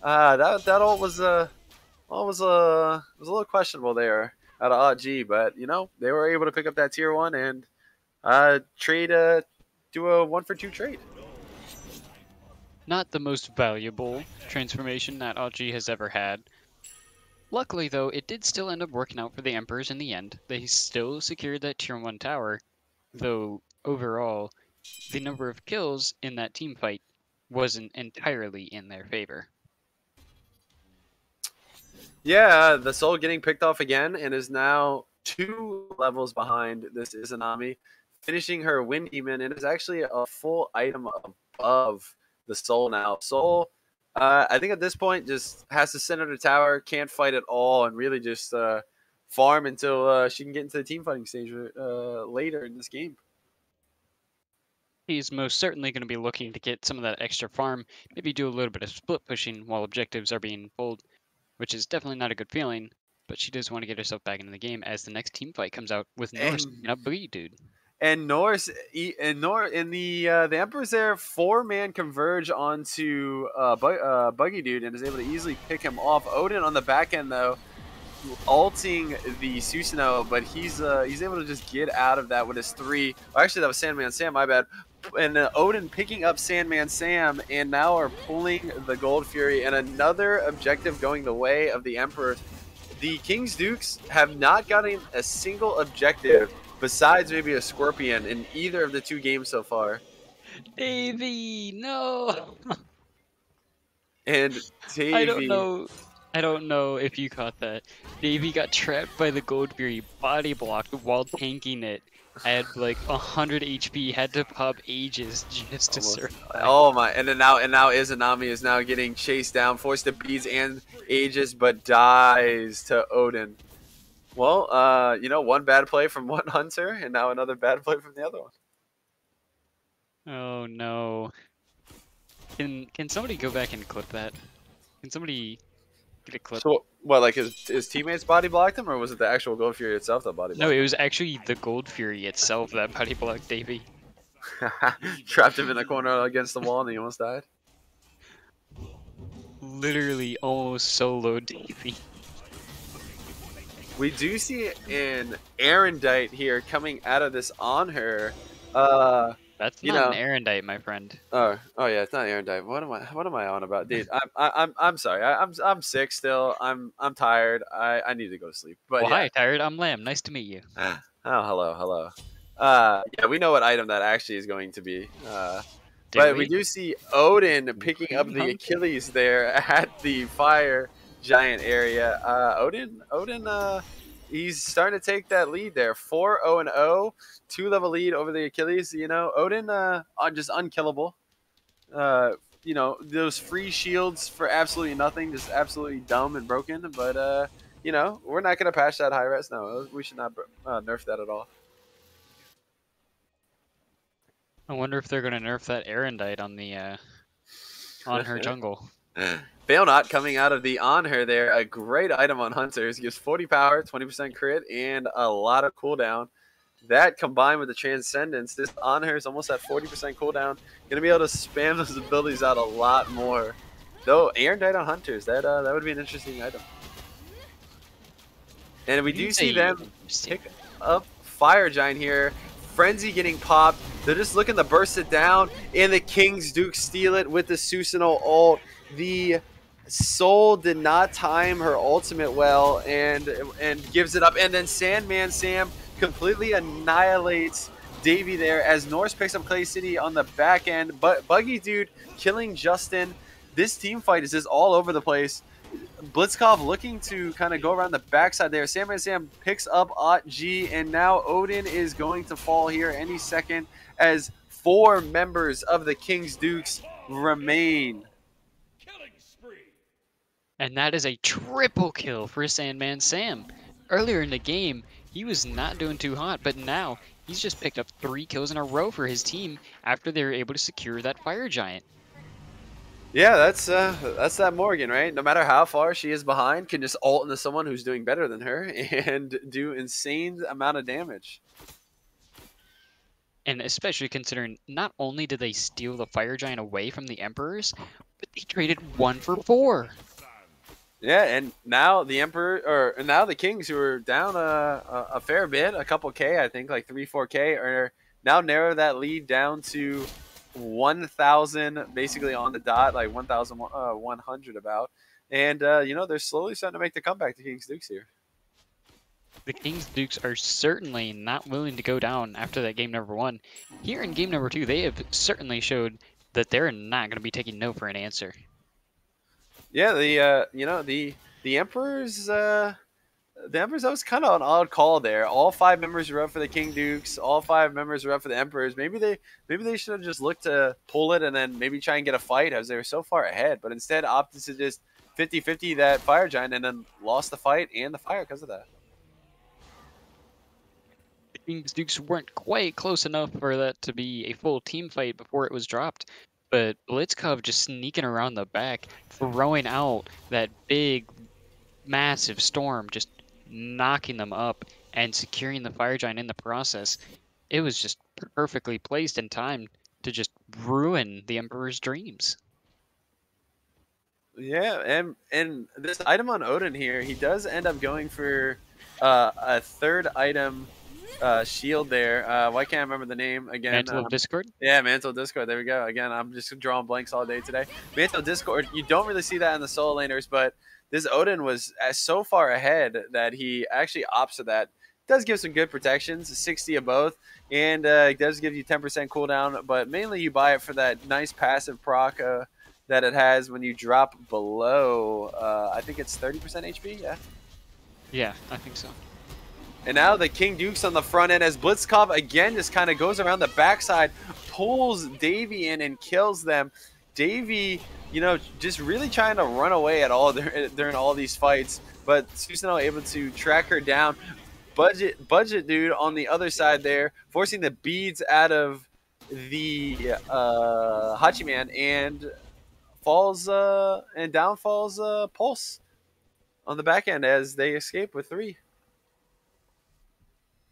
That ult was a little questionable there out of OG, but they were able to pick up that tier 1 and do a 1-for-2 trade. Not the most valuable transformation that OG has ever had. Luckily, though, it did still end up working out for the Emperors in the end. They still secured that tier 1 tower, though overall, the number of kills in that team fight wasn't entirely in their favor. Yeah, the Soul getting picked off again and is now 2 levels behind this Izanami, finishing her Wind Demon, and is actually a full item above the Soul now. Soul, I think at this point, just has to center the tower, can't fight at all, and really just farm until she can get into the team fighting stage later in this game. He's most certainly going to be looking to get some of that extra farm, maybe do a little bit of split pushing while objectives are being pulled, which is definitely not a good feeling. But she does want to get herself back into the game as the next team fight comes out with Norse picking up Boogie Dude. And Norse and the Emperor's there, 4-man converge onto Buggy Dude and is able to easily pick him off. Odin on the back end though, ulting the Susanoo, but he's able to just get out of that with his 3. Oh, actually, that was Sandman Sam, my bad. And Odin picking up Sandman Sam and now are pulling the Gold Fury, and another objective going the way of the Emperor. The King's Dukes have not gotten a single objective besides maybe a Scorpion in either of the 2 games so far. Davey, no! And Davey, I don't know if you caught that. Davey got trapped by the Gold Fury, body blocked while tanking it. I had like 100 HP, had to pop Aegis just to survive. Oh my! And now Izanami is now getting chased down, forced to beads and Aegis, but dies to Odin. Well, one bad play from one hunter, and now another bad play from the other one. Oh no! Can somebody go back and clip that? Can somebody get a clip? So what? Like his teammates body blocked him, or was it the actual Gold Fury itself that body blocked? No, it was actually the Gold Fury itself that body blocked Davey. Trapped him in the corner against the wall, and he almost died. Literally almost soloed Davey. We do see an Erendite here coming out of this on her. That's not an Erendite, my friend. Oh yeah, it's not Erendite. What am I on about, dude? I'm sorry. I'm sick still. I'm tired. I need to go to sleep. But well, yeah. Hi, tired. I'm Lamb. Nice to meet you. Oh, hello. Yeah, we know what item that actually is going to be. But we do see Odin picking up the Achilles there at the fire giant area. Odin, he's starting to take that lead there. 4-0-0, 2-level lead over the Achilles. Odin, just unkillable. Those free shields for absolutely nothing, just absolutely dumb and broken. But we're not gonna patch that high res. No, we should not nerf that at all. I wonder if they're gonna nerf that Erendite on the on her jungle. Fail not coming out of the on her there. A great item on hunters. Gives 40 power, 20% crit, and a lot of cooldown. That combined with the transcendence, this on her is almost at 40% cooldown. Gonna be able to spam those abilities out a lot more. Though Erendite on hunters, that would be an interesting item. And we do see them pick up Fire Giant here. Frenzy getting popped. They're just looking to burst it down, and the King's Duke steal it with the Susanoo ult. The Soul did not time her ultimate well and gives it up. And then Sandman Sam completely annihilates Davey there as Norse picks up Clay City on the back end. But Buggy Dude killing Justin. This team fight is just all over the place. Blitzkov looking to kind of go around the backside there. Sandman Sam picks up Ot G, and now Odin is going to fall here any second as 4 members of the King's Dukes remain. And that is a triple kill for Sandman Sam. Earlier in the game, he was not doing too hot, but now he's just picked up 3 kills in a row for his team after they were able to secure that Fire Giant. Yeah, that's that Morgan, right? No matter how far she is behind, can just ult into someone who's doing better than her and do insane amount of damage. And especially considering not only did they steal the Fire Giant away from the Emperors, but they traded 1 for 4. Yeah, and now the now the Kings, who are down a fair bit, a couple K, I think, like 3-4K, are now narrow that lead down to 1,000, basically on the dot, like 1,100 about. And, they're slowly starting to make the comeback to King's Dukes here. The King's Dukes are certainly not willing to go down after that game number 1. Here in game number 2, they have certainly showed that they're not going to be taking no for an answer. Yeah, the Emperors, that was kind of an odd call there. All 5 members were up for the King Dukes. All 5 members were up for the Emperors. Maybe they should have just looked to pull it and then maybe try and get a fight as they were so far ahead. But instead opted to just 50-50 that Fire Giant and then lost the fight and the fire because of that. The King's Dukes weren't quite close enough for that to be a full team fight before it was dropped. But Blitzkov just sneaking around the back, throwing out that big, massive storm, just knocking them up and securing the Fire Giant in the process. It was just perfectly placed in time to just ruin the Emperor's dreams. Yeah, and this item on Odin here, he does end up going for a third item shield there. Why can't I remember the name again? Mantle of Discord? Yeah, Mantle Discord. There we go. Again, I'm just drawing blanks all day today. Mantle Discord. You don't really see that in the solo laners, but this Odin was so far ahead that he actually opts for that. Does give some good protections, 60 of both, and it does give you 10% cooldown, but mainly you buy it for that nice passive proc that it has when you drop below, I think it's 30% HP, yeah? Yeah, I think so. And now the King Duke's on the front end as Blitzkov again just kind of goes around the backside, pulls Davy in and kills them. Davy, you know, just really trying to run away at all during all these fights, but Susanoo able to track her down. Budget dude on the other side there, forcing the beads out of the Hachiman and falls and down falls Pulse on the back end as they escape with 3.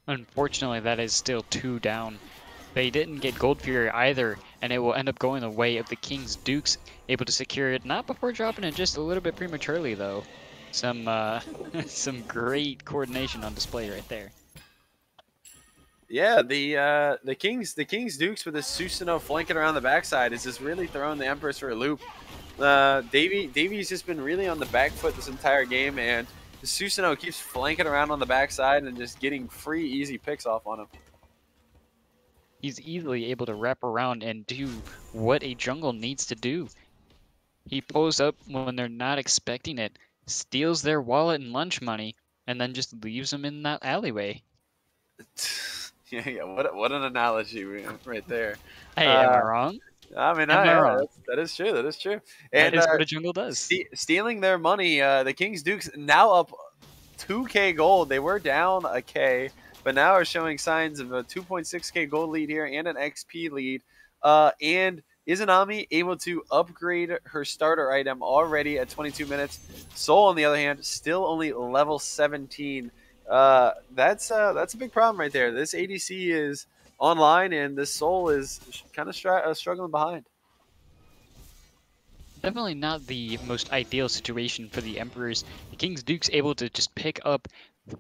Unfortunately, that is still 2 down. They didn't get Gold Fury either, and it will end up going the way of the King's Dukes, able to secure it, not before dropping it just a little bit prematurely, though. Some some great coordination on display right there. Yeah, the Kings Dukes with the Susanoo flanking around the backside is just really throwing the Empress for a loop. Davy's just been really on the back foot this entire game, and the Susanoo keeps flanking around on the backside and just getting free, easy picks off on him. He's easily able to wrap around and do what a jungle needs to do. He pulls up when they're not expecting it, steals their wallet and lunch money, and then just leaves them in that alleyway. Yeah, what an analogy right there. Hey, am I wrong? I mean, Am I wrong? that is true. That is true. That And is what a jungle does. stealing their money, the Kings Dukes now up 2K gold. They were down a K, but now are showing signs of a 2.6K gold lead here and an XP lead. And Izanami able to upgrade her starter item already at 22 minutes. Soul, on the other hand, still only level 17. That's a big problem right there. This ADC is online, and this Soul is kind of struggling behind. Definitely not the most ideal situation for the Emperors. The King's Duke's able to just pick up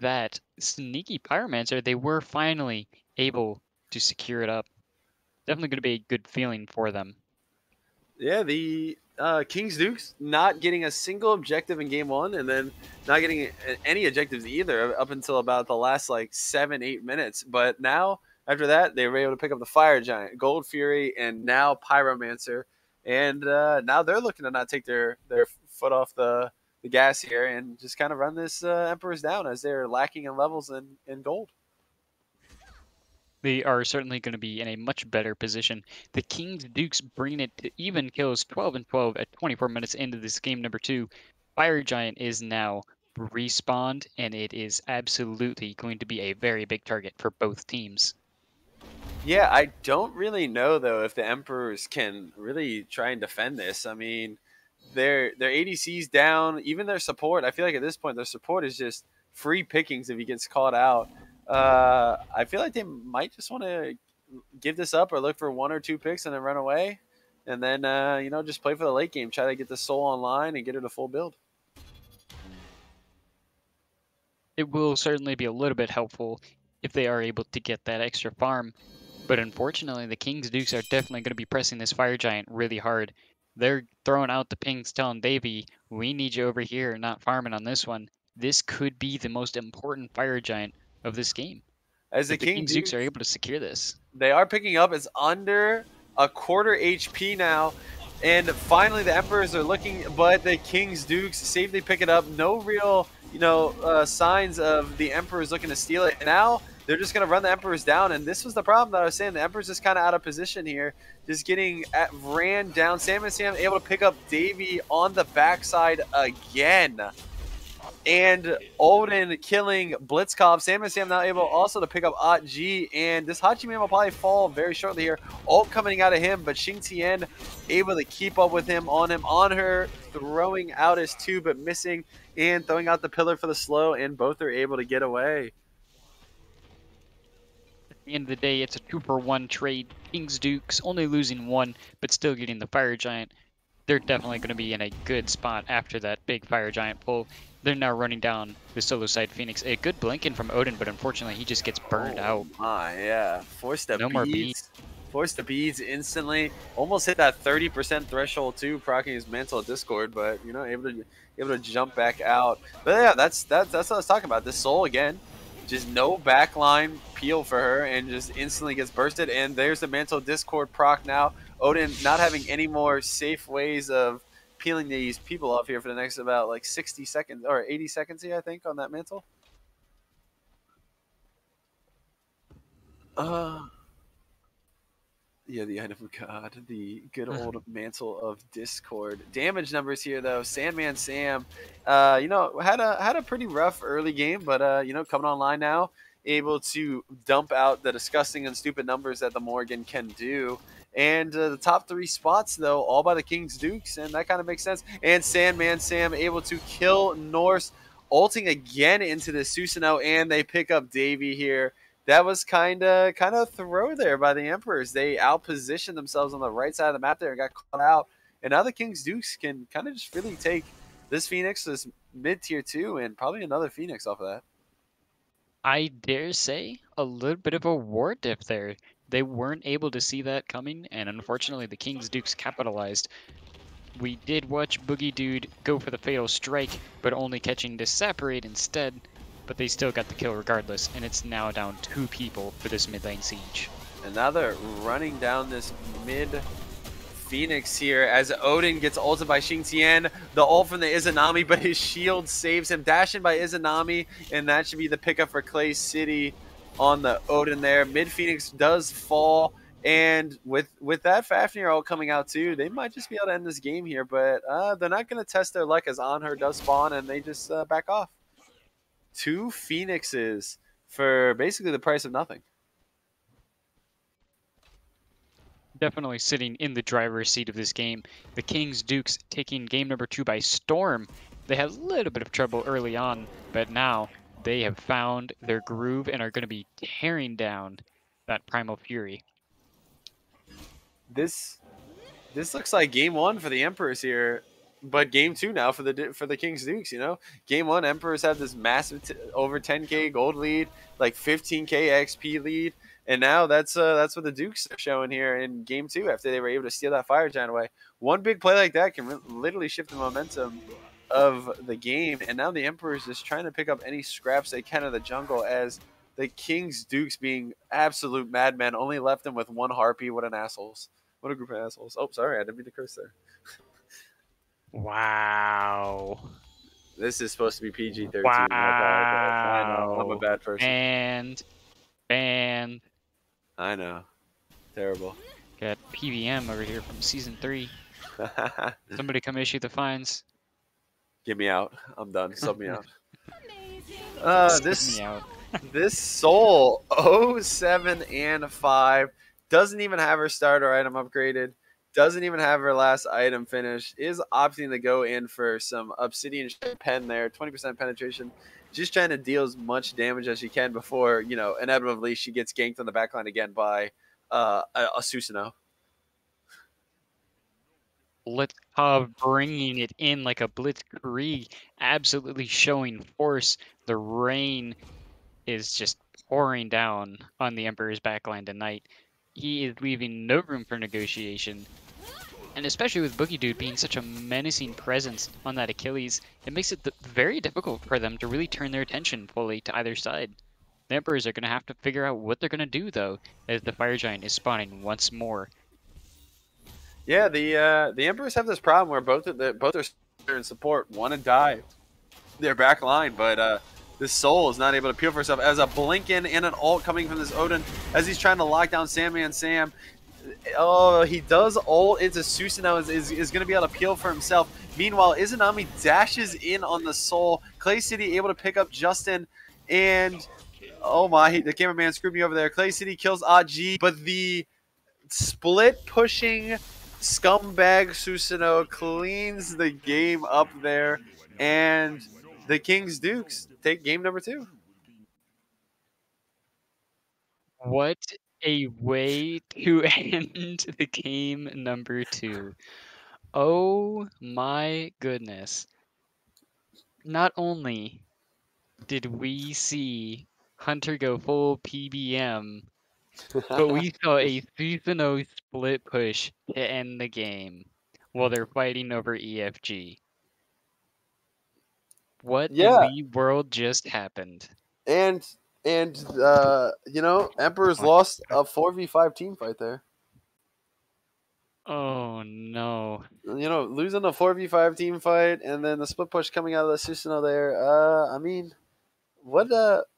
that sneaky Pyromancer. They were finally able to secure it up. Definitely going to be a good feeling for them. Yeah, the Kings Dukes not getting a single objective in game 1, and then not getting any objectives either up until about the last like 7-8 minutes. But now, after that, they were able to pick up the Fire Giant, Gold Fury, and now Pyromancer. And now they're looking to not take their foot off the gas here and just kind of run this Emperors down as they're lacking in levels and gold. They are certainly going to be in a much better position. The King's Dukes bringing it to even kills 12 and 12 at 24 minutes into this game number 2. Fire Giant is now respawned, and it is absolutely going to be a very big target for both teams. Yeah, I don't really know though if the Emperors can really try and defend this. I mean, their ADC's down, even their support. I feel like at this point their support is just free pickings if he gets caught out. I feel like they might just want to give this up or look for 1 or 2 picks and then run away, and then you know, just play for the late game, try to get the Soul online and get her to full build. It will certainly be a little bit helpful if they are able to get that extra farm. But unfortunately, the King's Dukes are definitely going to be pressing this Fire Giant really hard. They're throwing out the pings, telling Davey, we need you over here, not farming on this one. This could be the most important Fire Giant of this game. As the King's Dukes are able to secure this. They are picking up. It's under a quarter HP now. And finally, the Emperors are looking, but the King's Dukes safely pick it up. No real, you know, signs of the Emperors looking to steal it. And now they're just going to run the Emperors down. And this was the problem that I was saying. The Emperors just kind of out of position here. Just getting ran down. Sam able to pick up Davey on the backside again. and Odin killing Blitzkov. Sam and Sam now able also to pick up G, and this Hachi Man will probably fall very shortly here. Ult coming out of him, but Xing Tian able to keep up with him, on her, throwing out his 2, but missing, and throwing out the pillar for the slow, and both are able to get away. At the end of the day, it's a 2-for-1 trade. Kings Dukes only losing 1, but still getting the Fire Giant. They're definitely going to be in a good spot after that big Fire Giant pull. They're now running down the solo side Phoenix. A good blink in from Odin, but unfortunately he just gets burned out. My, yeah. Forced the No more beads. Forced the beads instantly. Almost hit that 30% threshold too, proccing his Mantle of Discord, but you know, able to jump back out. But yeah, that's what I was talking about. This Soul again, just no backline peel for her, and just instantly gets bursted. And there's the Mantle of Discord proc now. Odin not having any more safe ways of peeling these people off here for the next about like 60 seconds or 80 seconds here, I think, on that Mantle. Yeah, the item god, the good old Mantle of Discord. Damage numbers here though, Sandman Sam, you know, had a pretty rough early game, but you know, coming online now, able to dump out the disgusting and stupid numbers that the Morgan can do. And the top 3 spots though, all by the King's Dukes, and that kind of makes sense. And Sandman Sam able to kill Norse, ulting again into the Susanoo, and they pick up Davy here. That was kind of throw there by the Emperors. They outpositioned themselves on the right side of the map there and got caught out. And now the King's Dukes can kind of just really take this Phoenix, this mid-tier 2, and probably another Phoenix off of that. I dare say a little bit of a war dip there. They weren't able to see that coming, and unfortunately the Kings Dukes capitalized. We did watch Boogie Dude go for the Fatal Strike, but only catching Disapparate instead. But they still got the kill regardless, and it's now down 2 people for this mid lane siege. And now they're running down this mid Phoenix here as Odin gets ulted by Xing Tian. The ult from the Izanami, but his shield saves him. Dash in by Izanami, and that should be the pickup for Clay City on the Odin there. Mid Phoenix does fall, and with that Fafnir ult coming out too, they might just be able to end this game here, but they're not going to test their luck as Anhur does spawn, and they just back off. 2 Phoenixes for basically the price of nothing. Definitely sitting in the driver's seat of this game. The Kings Dukes taking game number 2 by storm. They had a little bit of trouble early on, but now they have found their groove and are going to be tearing down that Primal Fury. This looks like game 1 for the Emperors here. But game 2 now for the Kings Dukes, you know. Game 1, Emperors have this massive over 10k gold lead, like 15k XP lead, and now that's what the Dukes are showing here in game 2 after they were able to steal that Fire Giant away. One big play like that can literally shift the momentum of the game, and now the Emperors just trying to pick up any scraps they can in the jungle, as the Kings Dukes, being absolute madmen, only left them with 1 Harpy. What an assholes. What a group of assholes. Oh, sorry, I didn't mean to curse there. Wow. This is supposed to be PG-13. Wow. I know. I'm a bad person. And I know. Terrible. got PVM over here from season 3. Somebody come issue the fines. Get me out. I'm done. Sub me out. Sub me out. This Soul 07 and 5 doesn't even have her starter item upgraded. Doesn't even have her last item finished. Is opting to go in for some Obsidian Pen there. 20% penetration. Just trying to deal as much damage as she can before, you know, inevitably she gets ganked on the backline again by a Susanoo. Blitzkov bringing it in like a blitzkrieg, absolutely showing force. The rain is just pouring down on the Emperor's backline tonight. He is leaving no room for negotiation. And especially with Boogie Dude being such a menacing presence on that Achilles, it makes it very difficult for them to really turn their attention fully to either side. The Emperors are going to have to figure out what they're going to do, though, as the Fire Giant is spawning once more. Yeah, the Emperors have this problem where both their and support want to dive their back line, but this Soul is not able to peel for herself as a blink in and an ult coming from this Odin as he's trying to lock down Sandman Sam. Oh, he does ult into Susanoo, is going to be able to peel for himself. Meanwhile, Izanami dashes in on the Soul. Clay City able to pick up Justin, and oh my, the cameraman screwed me over there. Clay City kills Aji, but the split pushing scumbag Susanoo cleans the game up there, and the Kings Dukes take game number 2. What a way to end the game number 2. Oh my goodness. Not only did we see Hunter go full PBM, but we saw a Susanoo split push to end the game while they're fighting over EFG. What in Yeah, the world just happened? and Emperor's lost a 4v5 team fight there. Oh no. Losing a 4v5 team fight and then the split push coming out of the Susanoo there. I mean, what?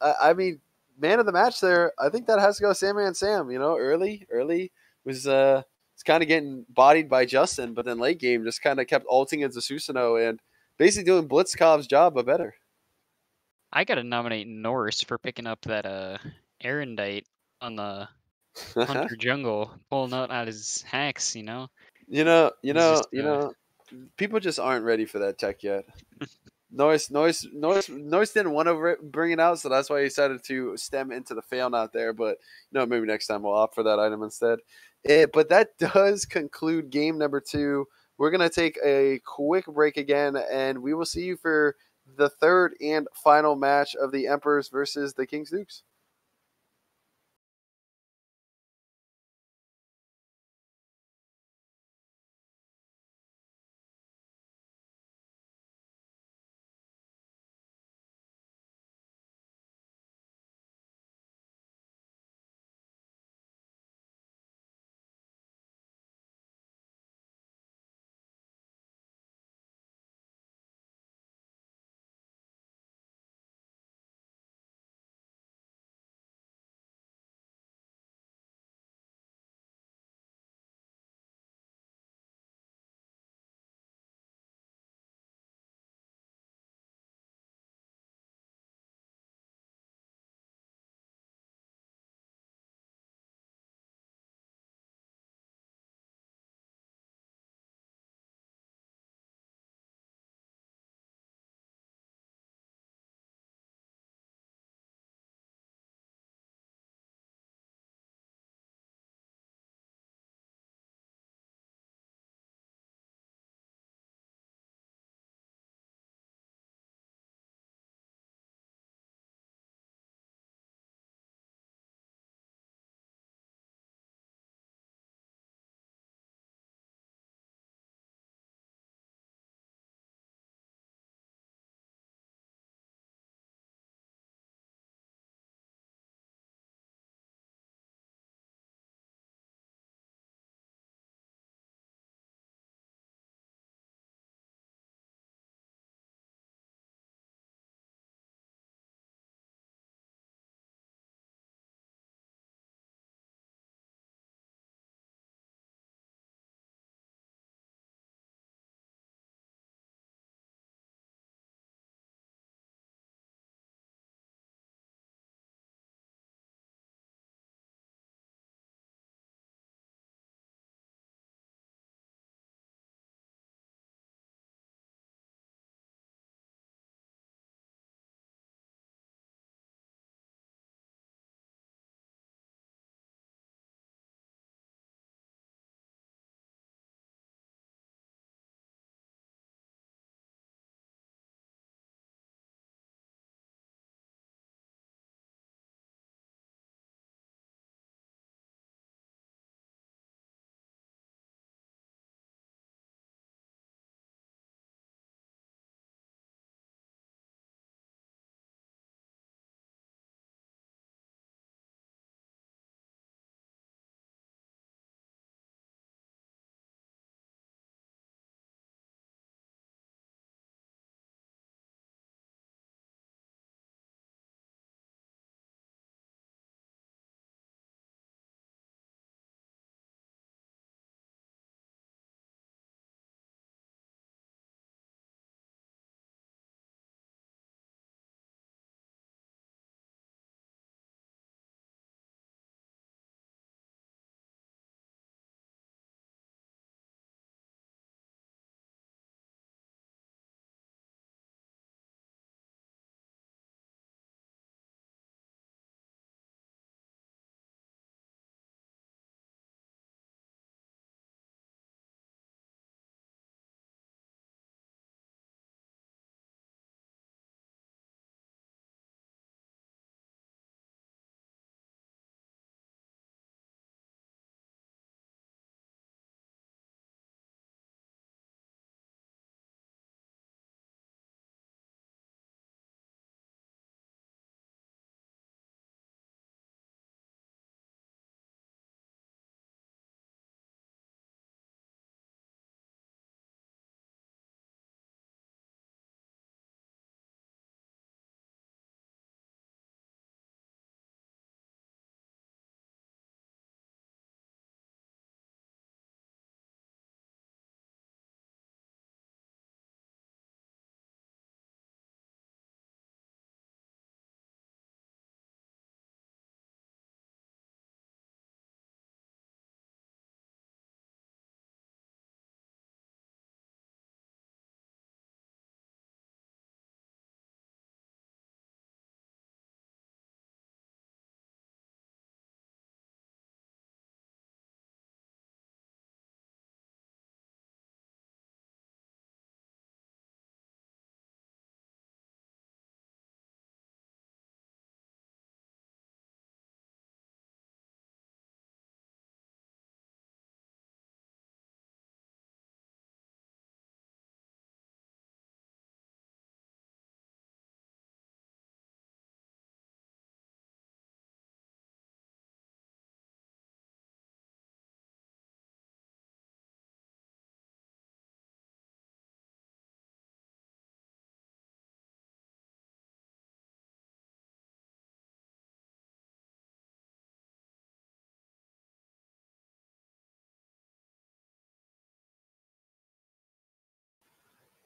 I mean, man of the match there. I think that has to go Sandman Sam. Early was kind of getting bodied by Justin, but then late game just kind of kept ulting into Susanoo and basically doing Blitzkov's job, but better. I gotta nominate Norse for picking up that Erendite on the Hunter jungle, pulling out his hacks, you know, He's just people just aren't ready for that tech yet. Noise didn't want to bring it out, so that's why he decided to stem into the fail not there. But maybe next time we'll opt for that item instead. But that does conclude game number 2. We're gonna take a quick break again, and we will see you for the third and final match of the Emperors versus the Kings Dukes.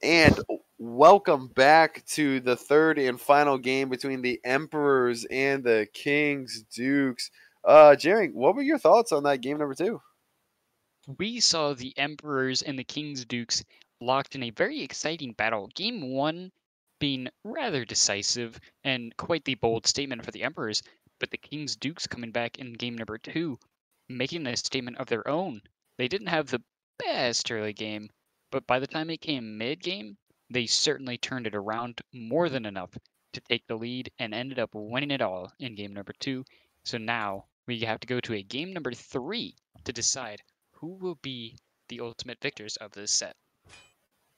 And welcome back to the third and final game between the Emperors and the Kings Dukes. Jerry, what were your thoughts on that game number 2? We saw the Emperors and the King's Dukes locked in a very exciting battle. Game 1 being rather decisive and quite the bold statement for the Emperors, but the King's Dukes coming back in game number 2, making a statement of their own. They didn't have the best early game, but by the time it came mid-game, they certainly turned it around more than enough to take the lead and ended up winning it all in game number 2. So now we have to go to a game number 3 to decide who will be the ultimate victors of this set.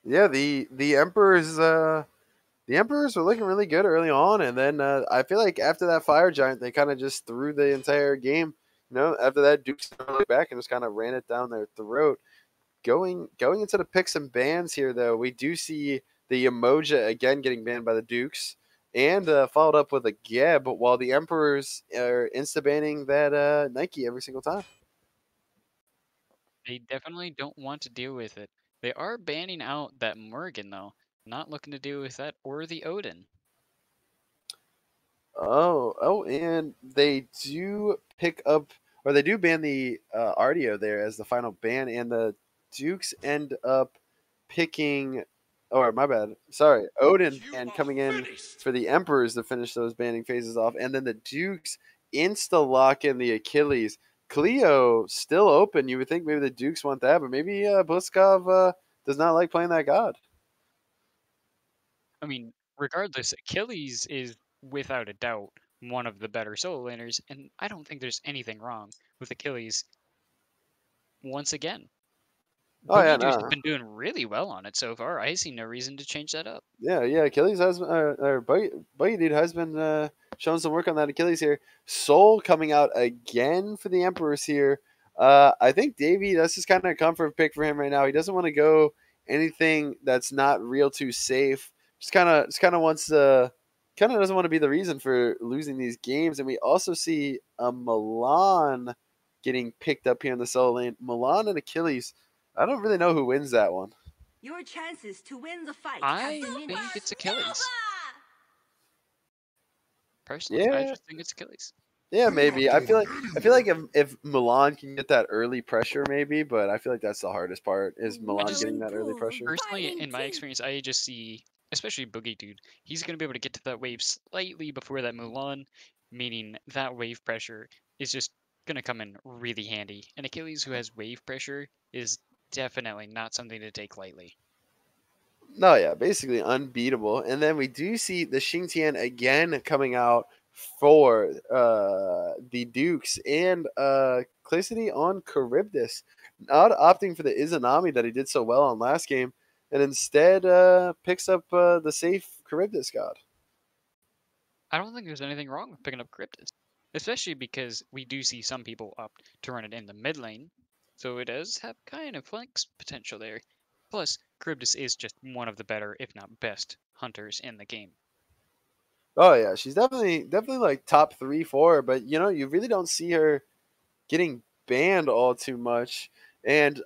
Yeah, the Emperors were looking really good early on, and then I feel like after that Fire Giant, they kind of just threw the entire game. After that, Dukes looked back and just kind of ran it down their throat. Going into the picks and bans here, though, we do see the Emoja again getting banned by the Dukes, and followed up with a Geb, while the Emperors are insta-banning that Nike every single time. They definitely don't want to deal with it. They are banning out that Morgan, though. Not looking to deal with that or the Odin. And they do pick up, or they do ban the Artio there as the final ban, and the Dukes end up picking, or my bad, sorry, Odin and coming in for the Emperors to finish those banning phases off, and then the Dukes insta lock in the Achilles. Cleo still open. You would think maybe the Dukes want that, but maybe Buskov does not like playing that god. I mean, regardless, Achilles is without a doubt one of the better solo laners, and I don't think there's anything wrong with Achilles once again. Oh yeah, Boogie Dude's no. been doing really well on it so far. I see no reason to change that up. Yeah. Achilles has or Buggy Dude has been showing some work on that Achilles here. Soul coming out again for the Emperors here. I think Davey, that's just kind of a comfort pick for him right now. He doesn't want to go anything that's not real too safe. Just kind of wants to kind of doesn't want to be the reason for losing these games. And we also see a Milan getting picked up here in the solo lane. Milan and Achilles. I don't really know who wins that one. Your chances to win the fight I have think diminished. it's Achilles. Personally, I Yeah. just think it's Achilles. Yeah, maybe. I feel like if Milan can get that early pressure, maybe, but I feel like that's the hardest part is Milan just- getting that early pressure. Personally, in my experience, I just see, especially Boogie Dude, he's going to be able to get to that wave slightly before that Mulan, meaning that wave pressure is just going to come in really handy. And Achilles, who has wave pressure, is definitely not something to take lightly. No, yeah, basically unbeatable. And then we do see the Xingtian again coming out for the Dukes and Clicity on Charybdis, not opting for the Izanami that he did so well on last game, and instead picks up the safe Charybdis god. I don't think there's anything wrong with picking up Cryptus, especially because we do see some people opt to run it in the mid lane, so it does have kind of flex potential there. Plus, Cryptus is just one of the better, if not best, hunters in the game. Oh yeah, she's definitely like top 3, 4, but you really don't see her getting banned all too much. And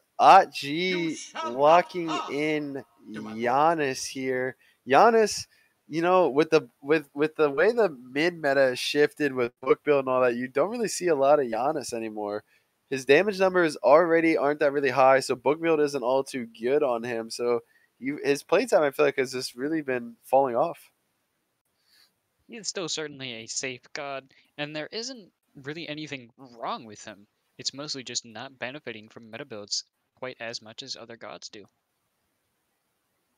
G locking in Giannis here. Giannis, with the way the mid meta shifted with book build and all that, you don't really see a lot of Giannis anymore. His damage numbers already aren't that really high, so book build isn't all too good on him. So his playtime, I feel like, has just really been falling off. He is still certainly a safe god, and there isn't really anything wrong with him. It's mostly just not benefiting from meta builds quite as much as other gods do.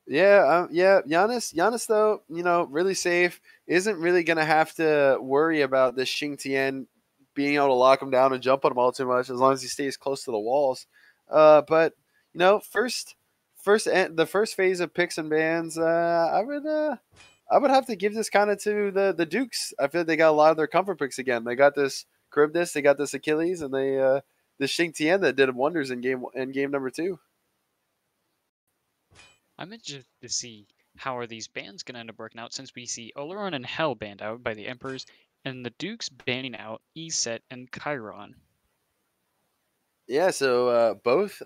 Yeah. Giannis though, really safe. Isn't really gonna have to worry about this Xingtian being able to lock him down and jump on him all too much, as long as he stays close to the walls. But the first phase of picks and bans, I would have to give this kind of to the Dukes. I feel like they got a lot of their comfort picks again. They got this Charybdis, they got this Achilles, and they this Xingtian that did wonders in game number 2. I'm interested to see how are these bans going to end up working out, since we see Oleron and Hell banned out by the Emperors, and the Dukes banning out Eset and Chiron. Yeah, so both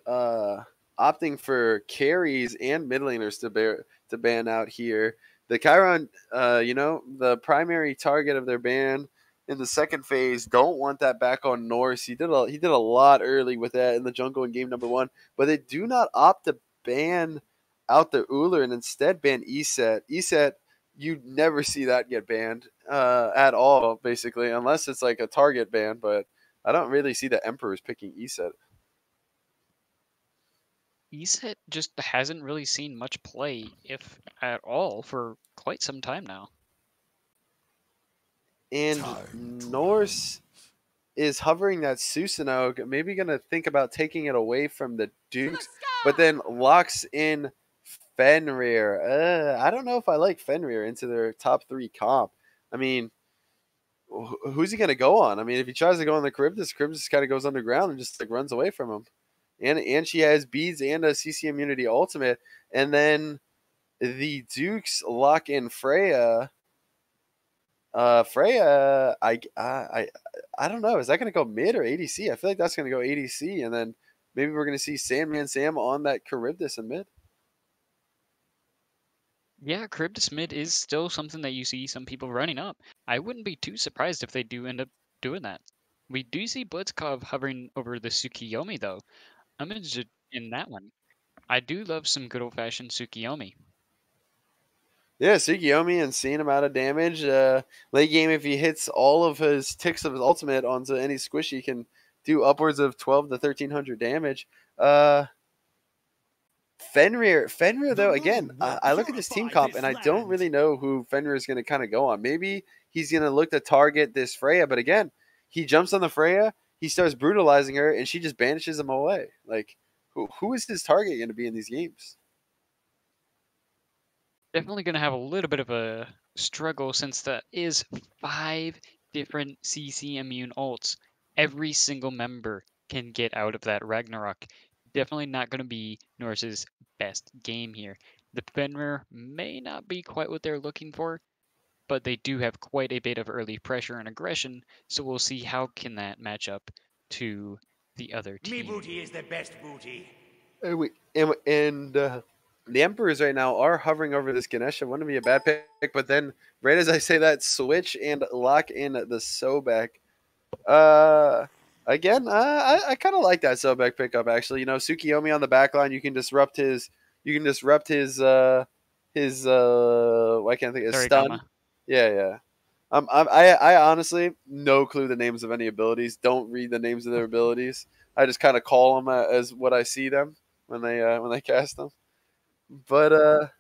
opting for carries and mid laners to ban out here. The Chiron, the primary target of their ban in the second phase, don't want that back on Norse. He did a lot early with that in the jungle in game number 1, but they do not opt to ban out the Uller and instead ban ESET. ESET, you never see that get banned at all, basically, unless it's like a target ban, but I don't really see the Emperors picking ESET. ESET just hasn't really seen much play, if at all, for quite some time now. And Norse is hovering that Susanoo, maybe going to think about taking it away from the Dukes, but then locks in Fenrir. I don't know if I like Fenrir into their top 3 comp. I mean, who's he going to go on? I mean, if he tries to go on the Charybdis kind of goes underground and just like runs away from him. And she has beads and a CC immunity ultimate. And then the Dukes lock in Freya. Freya, I don't know. Is that going to go mid or ADC? I feel like that's going to go ADC, and then maybe we're going to see Sandman Sam on that Charybdis in mid. Yeah, Charybdis mid is still something that you see some people running up. I wouldn't be too surprised if they do end up doing that. We do see Blitzkov hovering over the Tsukiyomi, though. I'm interested in that one. I do love some good old-fashioned Tsukiyomi. Yeah, Tsukiyomi, insane amount of damage. Late game, if he hits all of his ticks of his ultimate onto any squishy, he can do upwards of 12 to 1300 damage. Fenrir though, again, I look at this team comp and I don't really know who Fenrir is going to kind of go on. Maybe he's going to look to target this Freya, but again, he jumps on the Freya, he starts brutalizing her, and she just banishes him away. Like, who is his target going to be in these games? Definitely going to have a little bit of a struggle since that is 5 different CC immune ults. Every single member can get out of that Ragnarok. Definitely not going to be Norse's best game here. The Fenrir may not be quite what they're looking for, but they do have quite a bit of early pressure and aggression, so we'll see how can that match up to the other team. Me booty is the best booty. And the Emperors right now are hovering over this Ganesha. Wouldn't be a bad pick, but then right as I say that, switch and lock in the Sobek. Again, I kind of like that Sobek pickup actually. You know, Tsukiyomi on the back line, you can disrupt his why can't I think his stun. Yeah. I honestly no clue the names of any abilities. Don't read the names of their abilities. I just kind of call them as what I see them when they cast them. But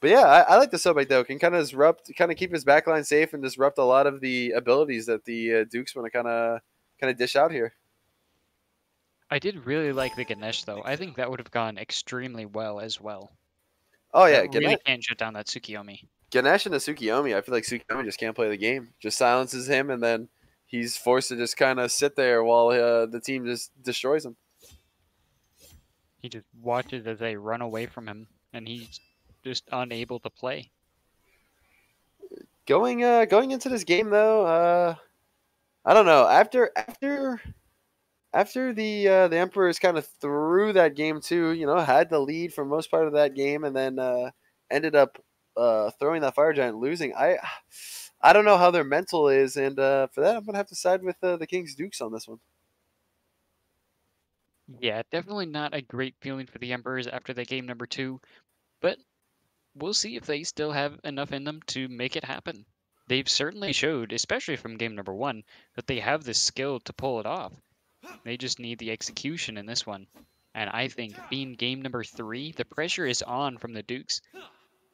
yeah, I like the Sobek though. Can kind of keep his backline safe and disrupt a lot of the abilities that the Dukes want to kind of dish out here. I did really like the Ganesh though. I think that would have gone extremely well as well. Oh yeah, that really can't shut down that Tsukiyomi. Ganesh and the Tsukiyomi, I feel like Tsukiyomi just can't play the game. Just silences him, and then he's forced to just kind of sit there while the team just destroys him. He just watches as they run away from him, and he's just unable to play. Going into this game though, I don't know. After the Emperors kind of threw that game too, you know, had the lead for most part of that game, and then ended up throwing that Fire Giant, losing. I don't know how their mental is, and for that, I'm gonna have to side with the King's Dukes on this one. Yeah, definitely not a great feeling for the Emperors after that game number 2, but we'll see if they still have enough in them to make it happen. They've certainly showed, especially from game number 1, that they have the skill to pull it off. They just need the execution in this one. And I think being game number 3, the pressure is on from the Dukes.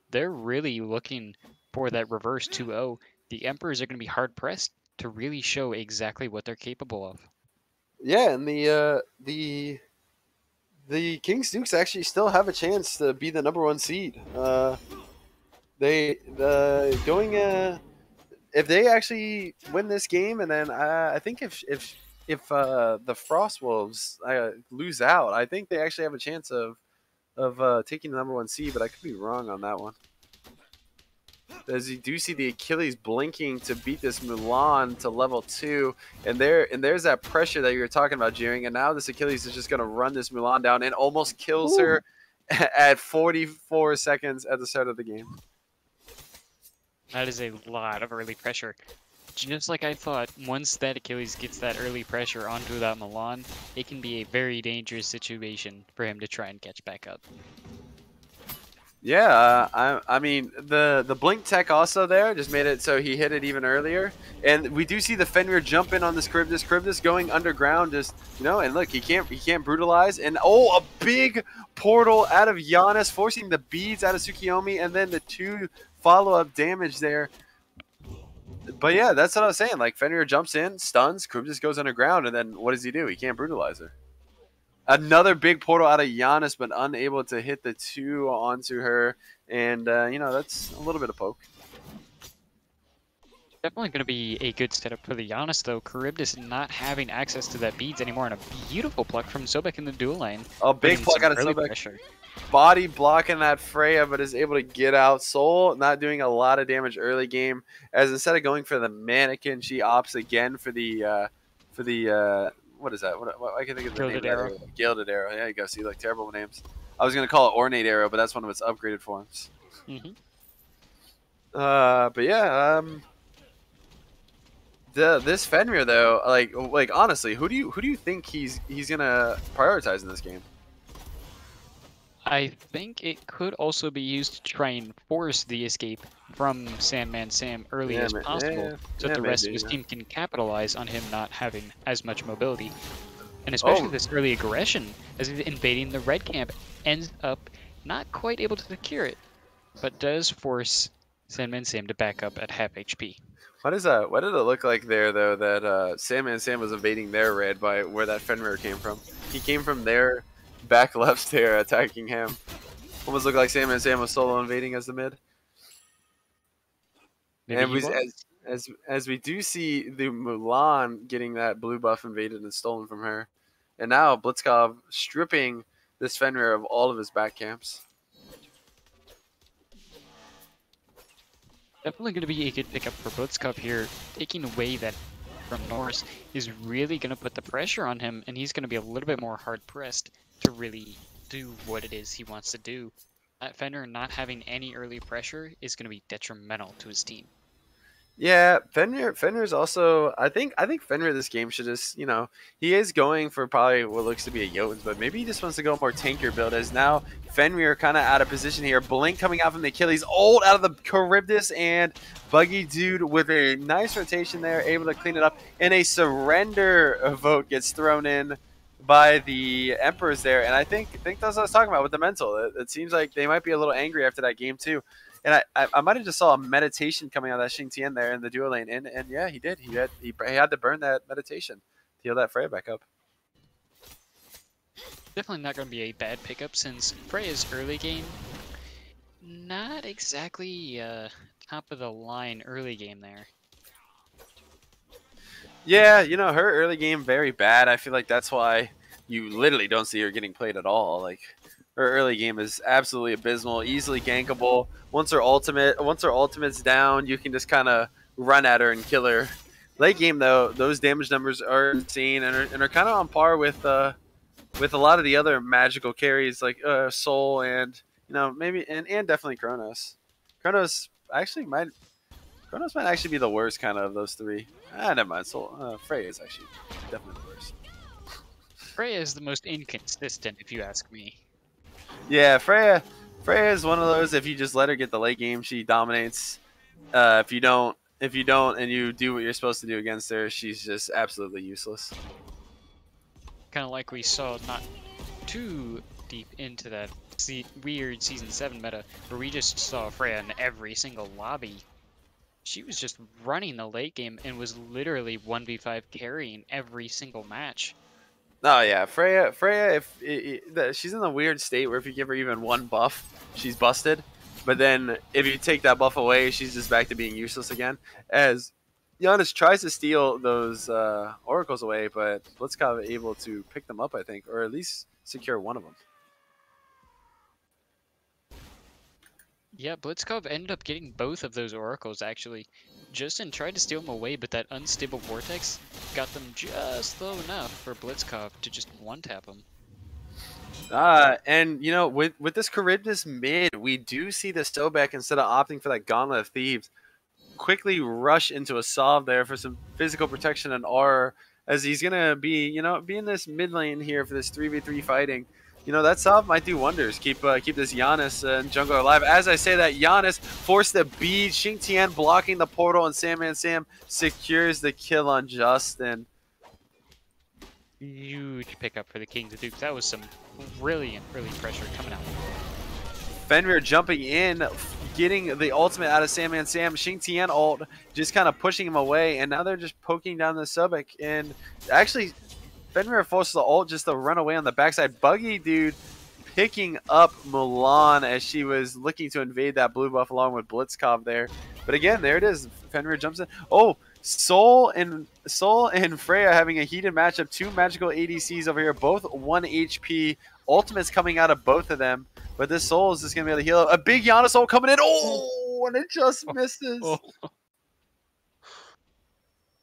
They're really looking for that reverse 2-0. The Emperors are going to be hard-pressed to really show exactly what they're capable of. Yeah, and the King's Dukes actually still have a chance to be the number 1 seed. If they actually win this game, and then I think if the Frost Wolves lose out, I think they actually have a chance of taking the number 1 seed, but I could be wrong on that one. as you do see the Achilles blinking to beat this Mulan to level 2, and there's that pressure that you were talking about, Jeering, and now this Achilles is just going to run this Mulan down and almost kills her at 44 seconds at the start of the game. That is a lot of early pressure. Just like I thought, once that Achilles gets that early pressure onto that Milan, it can be a very dangerous situation for him to try and catch back up. Yeah, I mean the blink tech also there just made it so he hit it even earlier, and we do see the Fenrir jump in on this Charybdis going underground, just and look, he can't brutalize, and a big portal out of Giannis, forcing the beads out of Tsukiyomi, and then the 2 follow-up damage there. But yeah, that's what I was saying. Like Fenrir jumps in, stuns, Charybdis goes underground, and then what does he do? He can't brutalize her. Another big portal out of Giannis, but unable to hit the 2 onto her. And, that's a little bit of poke. Definitely going to be a good setup for the Giannis, though. Charybdis not having access to that beads anymore, and a beautiful pluck from Sobek in the dual lane. A big pluck out of Sobek. Pressure. Body blocking that Freya, but is able to get out. Soul not doing a lot of damage early game, as instead of going for the mannequin, she opts again for the what is that? What I can think of the Gilded name. Arrow. Gilded Arrow. Yeah, you go. See, like terrible with names. I was gonna call it Ornate Arrow, but that's one of its upgraded forms. Mm-hmm. But yeah, this Fenrir though, like honestly, who do you think he's gonna prioritize in this game? I think it could also be used to try and force the escape from Sandman Sam early as possible, so that the rest of his team can capitalize on him not having as much mobility. And especially this early aggression, as he's invading the red camp, ends up not quite able to secure it, but does force Sandman Sam to back up at half HP. What is that? What did it look like there, though, that Sandman Sam was invading their red by where that Fenrir came from? He came from their back left there, attacking him. Almost looked like Sandman Sam was solo invading as the mid. Maybe And as we do see the Mulan getting that blue buff invaded and stolen from her. And now Blitzkov stripping this Fenrir of all of his back camps. Definitely going to be a good pickup for Blitzkov here. Taking away that from Norse is really going to put the pressure on him, and he's going to be a little bit more hard-pressed to really do what it is he wants to do. Fenrir not having any early pressure is going to be detrimental to his team. Yeah, Fenrir's also, I think Fenrir this game should just, he is going for probably what looks to be a Jotuns, but maybe he just wants to go more tankier build, as now Fenrir kind of out of position here. Blink coming out from the Achilles, ult out of the Charybdis, and Buggy Dude with a nice rotation there, able to clean it up, and a surrender vote gets thrown in by the Emperors there, and I think that's what I was talking about with the mental. It seems like they might be a little angry after that game too. And I might have just saw a meditation coming out of that Xing Tian there in the duo lane, and yeah, he did. He had to burn that meditation to heal that Freya back up. Definitely not going to be a bad pickup, since Freya's early game, not exactly top of the line early game there. Yeah, her early game very bad. I feel like that's why you literally don't see her getting played at all. Like, her early game is absolutely abysmal, easily gankable. Once her ultimate's down, you can just kind of run at her and kill her. Late game though, those damage numbers are insane and are kind of on par with a lot of the other magical carries like Soul and maybe and definitely Kronos. Kronos might actually be the worst kind of those three. Never mind. Soul Freya is actually definitely the worst. Freya is the most inconsistent, if you ask me. Yeah, Freya is one of those, if you just let her get the late game, she dominates. If you don't and you do what you're supposed to do against her, she's just absolutely useless. Kind of like we saw not too deep into that weird Season 7 meta, where we just saw Freya in every single lobby. She was just running the late game and was literally 1v5 carrying every single match. Oh yeah, Freya. She's in the weird state where if you give her even one buff, she's busted. But then if you take that buff away, she's just back to being useless again. As Giannis tries to steal those oracles away, but Blitzkov able to pick them up, I think, or at least secure one of them. Yeah, Blitzkov ended up getting both of those oracles actually. Justin tried to steal them away, but that unstable vortex got them just low enough for Blitzkov to just one-tap them. And you know, with this Charybdis mid, we do see the Sobek, instead of opting for that Gauntlet of Thieves, quickly rush into a solve there for some physical protection and aura, as he's gonna be, be in this mid lane here for this 3v3 fighting. You know, that solve might do wonders. Keep this Giannis and jungler alive. As I say that, Giannis forced the bead. Xingtian blocking the portal, and Sam secures the kill on Justin. Huge pickup for the Kings of Dukes. That was some brilliant early pressure coming out. Fenrir jumping in, getting the ultimate out of Sam. Xingtian ult, just kind of pushing him away, and now they're just poking down the Sobek. And actually, Fenrir forces the ult just to run away on the backside. Buggy Dude picking up Mulan as she was looking to invade that blue buff along with Blitzkov there. But again, there it is. Fenrir jumps in. Oh, Soul and Freya having a heated matchup. Two magical ADCs over here, both 1 HP. Ultimates coming out of both of them. But this Soul is just going to be able to heal up. A big Giannis ult coming in. Oh, and it just misses. Oh.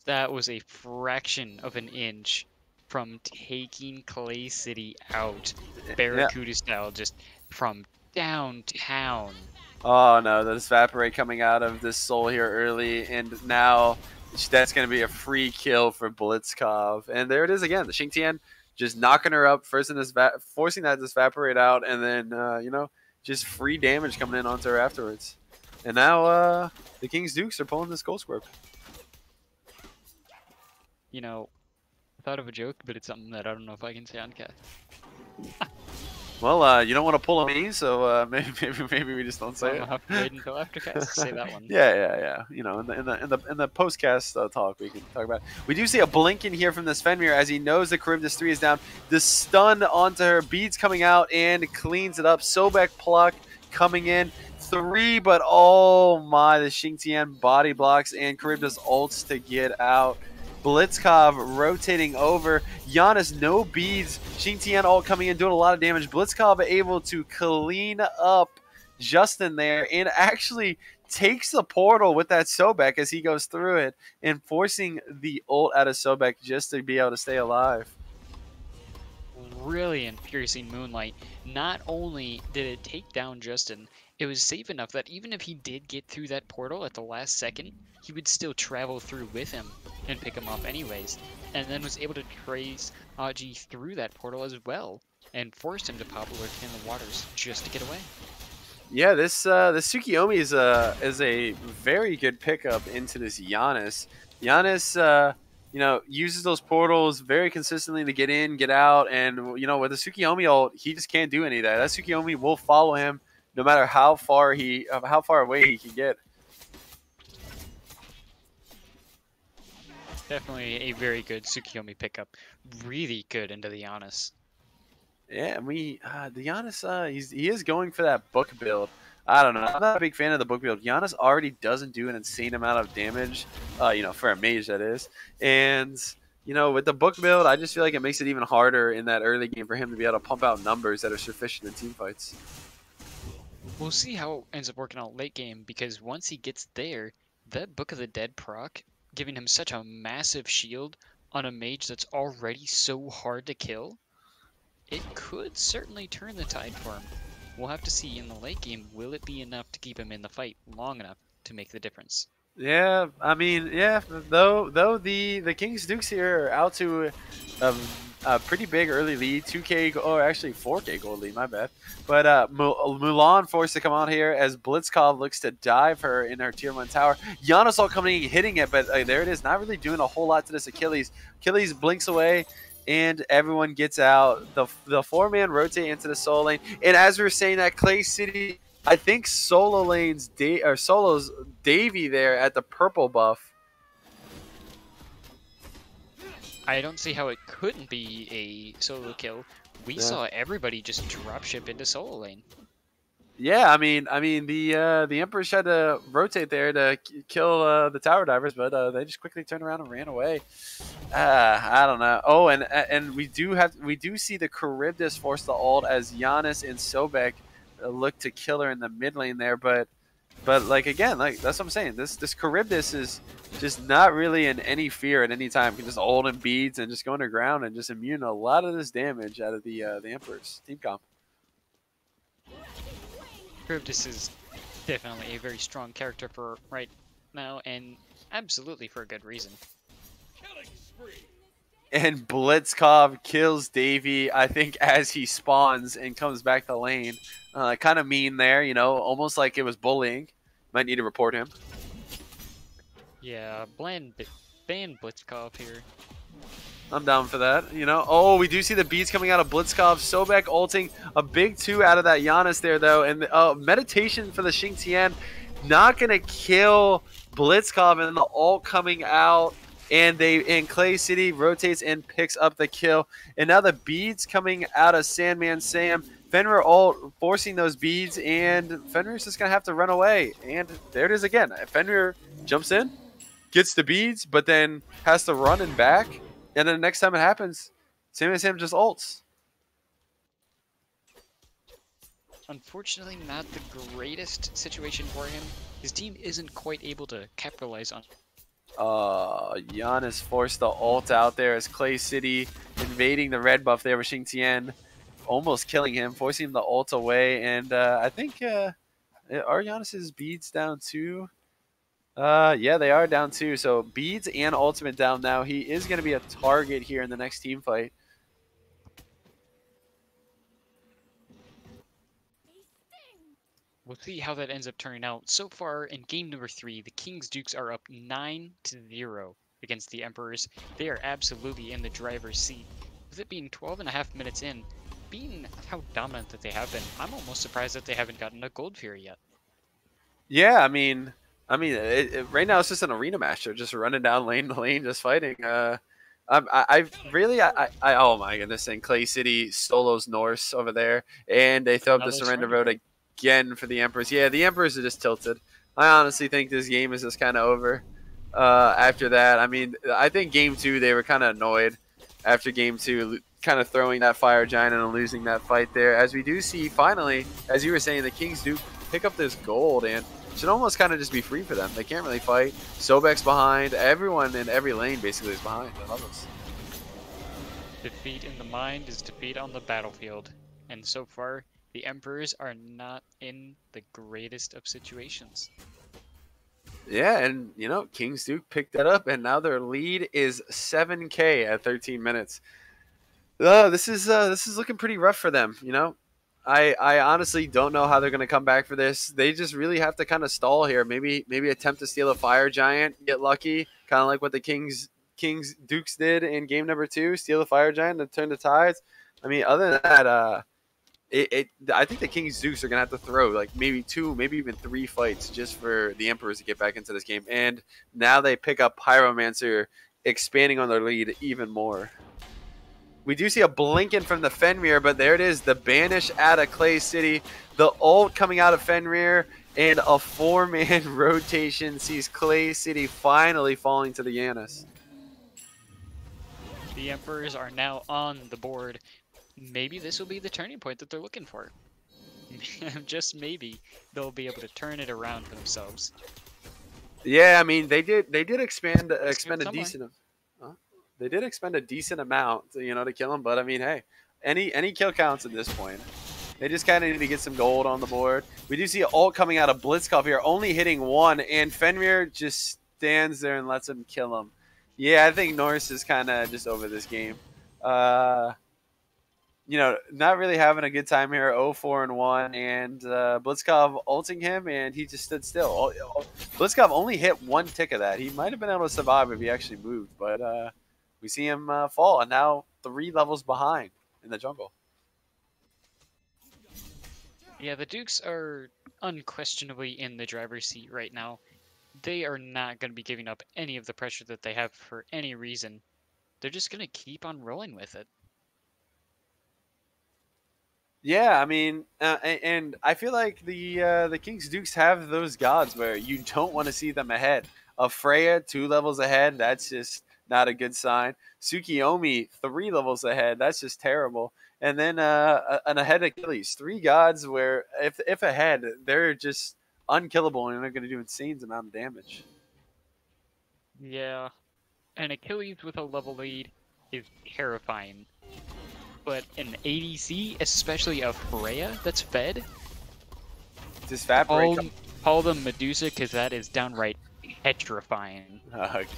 That was a fraction of an inch from taking Clay City out, Barracuda style, just from downtown. Oh no, this Vaporate coming out of this Soul here early, and now that's going to be a free kill for Blitzkov. And there it is again, the Xingtian just knocking her up first in this forcing that this Vaporate out, and then just free damage coming in onto her afterwards. And now the King's Dukes are pulling this goal square. You know, I thought of a joke, but it's something that I don't know if I can say on cast. Well, you don't want to pull a me, so maybe we just don't say it. I'll have to wait until after cast to say that one. Yeah. You know, in the postcast talk, we can talk about it. We do see a blink in here from this Fenrir as he knows the Charybdis 3 is down. The stun onto her, beads coming out and cleans it up. Sobek pluck coming in. 3, but oh my, the Xingtian body blocks and Charybdis ults to get out. Blitzkov rotating over. Giannis, no beads. Xingtian ult coming in, doing a lot of damage. Blitzkov able to clean up Justin there and actually takes the portal with that Sobek as he goes through it and forcing the ult out of Sobek just to be able to stay alive. Brilliant piercing moonlight. Not only did it take down Justin, it was safe enough that even if he did get through that portal at the last second, he would still travel through with him and pick him up anyways, and then was able to trace Aji through that portal as well and forced him to pop alert in the waters just to get away. Yeah, this Tsukiyomi is a very good pickup into this Giannis. Giannis uses those portals very consistently to get in, get out, and with the Tsukiyomi ult, he just can't do any of that. That Tsukiyomi will follow him no matter how far away he can get. Definitely a very good Tsukiyomi pickup. Really good into the Giannis. Yeah, the Giannis, he is going for that book build. I don't know. I'm not a big fan of the book build. Giannis already doesn't do an insane amount of damage, for a mage that is. And, with the book build, I just feel like it makes it even harder in that early game for him to be able to pump out numbers that are sufficient in team fights. We'll see how it ends up working out late game, because once he gets there, that Book of the Dead proc, giving him such a massive shield on a mage that's already so hard to kill, it could certainly turn the tide for him. We'll have to see in the late game, will it be enough to keep him in the fight long enough to make the difference? Yeah, I mean, though the Kings Dukes here are out to a pretty big early lead, 2K, or actually 4K gold lead, my bad. But Mulan forced to come out here as Blitzkov looks to dive her in her tier 1 tower. Giannis all coming in, hitting it, but there it is, not really doing a whole lot to this Achilles. Achilles blinks away, and everyone gets out. The 4-man rotate into the solo lane, and as we were saying that, Clay City, I think Solo's Davy there at the purple buff. I don't see how it couldn't be a solo kill. We saw everybody just drop ship into solo lane. Yeah, I mean the Emperors had to rotate there to kill the tower divers, but they just quickly turned around and ran away. I don't know. Oh, and we do see the Charybdis force the ult as Giannis and Sobek look to kill her in the mid lane there, but like again, like that's what I'm saying. This Charybdis is just not really in any fear at any time. Can just hold in beads and just go underground and just immune a lot of this damage out of the Emperor's team comp. Charybdis is definitely a very strong character for right now, and absolutely for a good reason. Killing spree. And Blitzkov kills Davey, I think, as he spawns and comes back to lane. Kind of mean there, you know, almost like it was bullying. Might need to report him. Yeah, ban Blitzkov here. I'm down for that, you know. Oh, we do see the beats coming out of Blitzkov. Sobek ulting a big 2 out of that Giannis there, though. And meditation for the Xingtian. Not going to kill Blitzkov, and the ult coming out. And Clay City rotates and picks up the kill. And now the beads coming out of Sandman Sam. Fenrir ult forcing those beads, and Fenrir's just going to have to run away. And there it is again. Fenrir jumps in, gets the beads, but then has to run and back. And then the next time it happens, Sandman Sam just ults. Unfortunately, not the greatest situation for him. His team isn't quite able to capitalize on. Giannis forced the ult out there as Clay City invading the red buff there with Xingtian, almost killing him, forcing the ult away. And I think are Giannis's beads down too? Yeah, they are down too. So beads and ultimate down now. He is going to be a target here in the next team fight. We'll see how that ends up turning out. So far in game number 3, the Kings Dukes are up 9-0 against the Emperors. They are absolutely in the driver's seat. With it being 12.5 minutes in, being how dominant that they have been, I'm almost surprised that they haven't gotten a Gold Fury yet. Yeah, I mean, right now it's just an arena match. They're just running down lane to lane, just fighting. I really, oh my goodness, and Clay City solos Norse over there, and they throw up the surrender vote again for the Emperors. Yeah, the Emperors are just tilted. I honestly think this game is just kind of over after that. I mean, I think game 2 they were kind of annoyed after game 2, kind of throwing that Fire Giant and losing that fight there. As we do see, finally, as you were saying, the Kings do pick up this gold and should almost kind of just be free for them. They can't really fight. Sobek's behind. Everyone in every lane basically is behind. I love this. Defeat in the mind is defeat on the battlefield. And so far, the Emperors are not in the greatest of situations. Yeah, and, you know, Kings Duke picked that up, and now their lead is 7K at 13 minutes. This is looking pretty rough for them, you know. I honestly don't know how they're going to come back for this. They just really have to kind of stall here. Maybe attempt to steal a Fire Giant, get lucky, kind of like what the Kings Dukes did in game number 2, steal the Fire Giant and turn the tides. I mean, other than that, I think the Kings Dukes are going to have to throw like maybe 2, maybe even 3 fights just for the Emperors to get back into this game. And now they pick up Pyromancer, expanding on their lead even more. We do see a blinking from the Fenrir, but there it is, the banish out of Clay City. The ult coming out of Fenrir, and a 4-man rotation sees Clay City finally falling to the Giannis. The Emperors are now on the board. Maybe this will be the turning point that they're looking for. Just maybe they'll be able to turn it around for themselves. Yeah, I mean they did expend a decent. They did expend a decent amount, you know, to kill him. But I mean, hey, any kill counts at this point. They just kind of need to get some gold on the board. We do see an ult coming out of Blitzkov here, only hitting 1, and Fenrir just stands there and lets him kill him. Yeah, I think Norse is kind of just over this game. You know, not really having a good time here. 0-4-1, and Blitzkov ulting him, and he just stood still. Blitzkov only hit 1 tick of that. He might have been able to survive if he actually moved, but we see him fall, and now 3 levels behind in the jungle. Yeah, the Dukes are unquestionably in the driver's seat right now. They are not going to be giving up any of the pressure that they have for any reason. They're just going to keep on rolling with it. Yeah, I mean, and I feel like the Kings Dukes have those gods where you don't want to see them ahead. Of Freya, 2 levels ahead, that's just not a good sign. Tsukiyomi, 3 levels ahead, that's just terrible. and then an ahead Achilles. 3 gods where if ahead, they're just unkillable and they're going to do insane amount of damage. Yeah. An Achilles with a level lead is terrifying. But an ADC, especially a Freya that's fed, Just evaporate. call them Medusa because that is downright petrifying. Okay.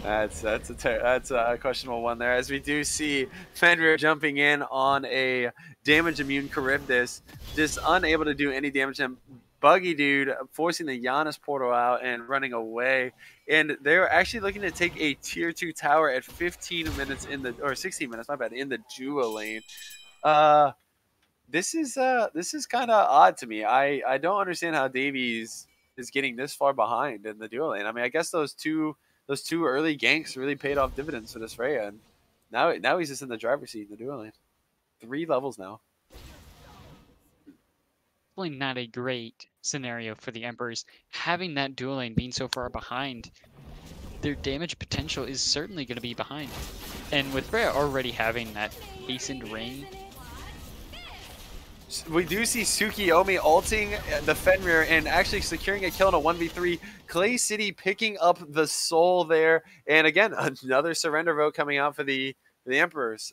That's a questionable one there, as we do see Fenrir jumping in on a damage immune Charybdis, just unable to do any damage to him. Buggy Dude forcing the Giannis portal out and running away, and they're actually looking to take a tier 2 tower at 15 minutes or 16 minutes, my bad, in the duo lane. This is kind of odd to me. I don't understand how Davies is getting this far behind in the duo lane. I mean, I guess those two early ganks really paid off dividends for this Freya, and now he's just in the driver's seat in the duo lane. 3 levels now. Probably not a great scenario for the Emperors. Having that dual lane being so far behind, their damage potential is certainly going to be behind. And with Freya already having that hastened ring, we do see Tsukiyomi ulting the Fenrir and actually securing a kill in a 1v3. Clay City picking up the soul there, and again another surrender vote coming out for the Emperors.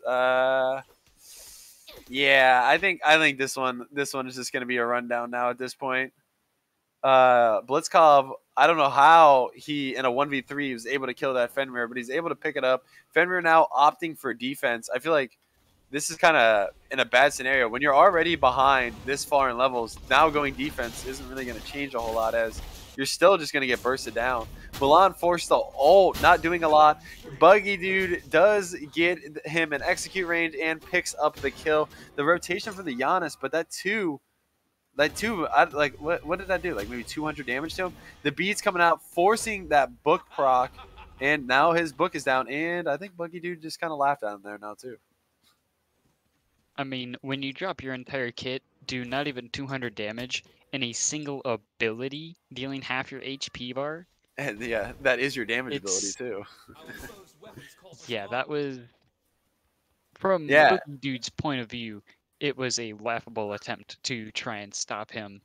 Yeah, I think this one is just going to be a rundown now at this point. Blitzkov, I don't know how he in a 1v3 was able to kill that Fenrir, but he's able to pick it up. Fenrir now opting for defense. I feel like this is kind of in a bad scenario. When you're already behind this far in levels, now going defense isn't really going to change a whole lot, as you're still just going to get bursted down. Milan forced the ult, not doing a lot. Buggy Dude does get him an execute range and picks up the kill. The rotation for the Giannis, but that two, what did that do? Like maybe 200 damage to him? The beats coming out, forcing that book proc, and now his book is down, and I think Buggy Dude just kind of laughed at him there now too. I mean, when you drop your entire kit, do not even 200 damage, and a single ability dealing half your HP bar. And yeah, that is your damage ability too. Yeah, that was, from Yeah. Boogie Dude's point of view, it was a laughable attempt to try and stop him.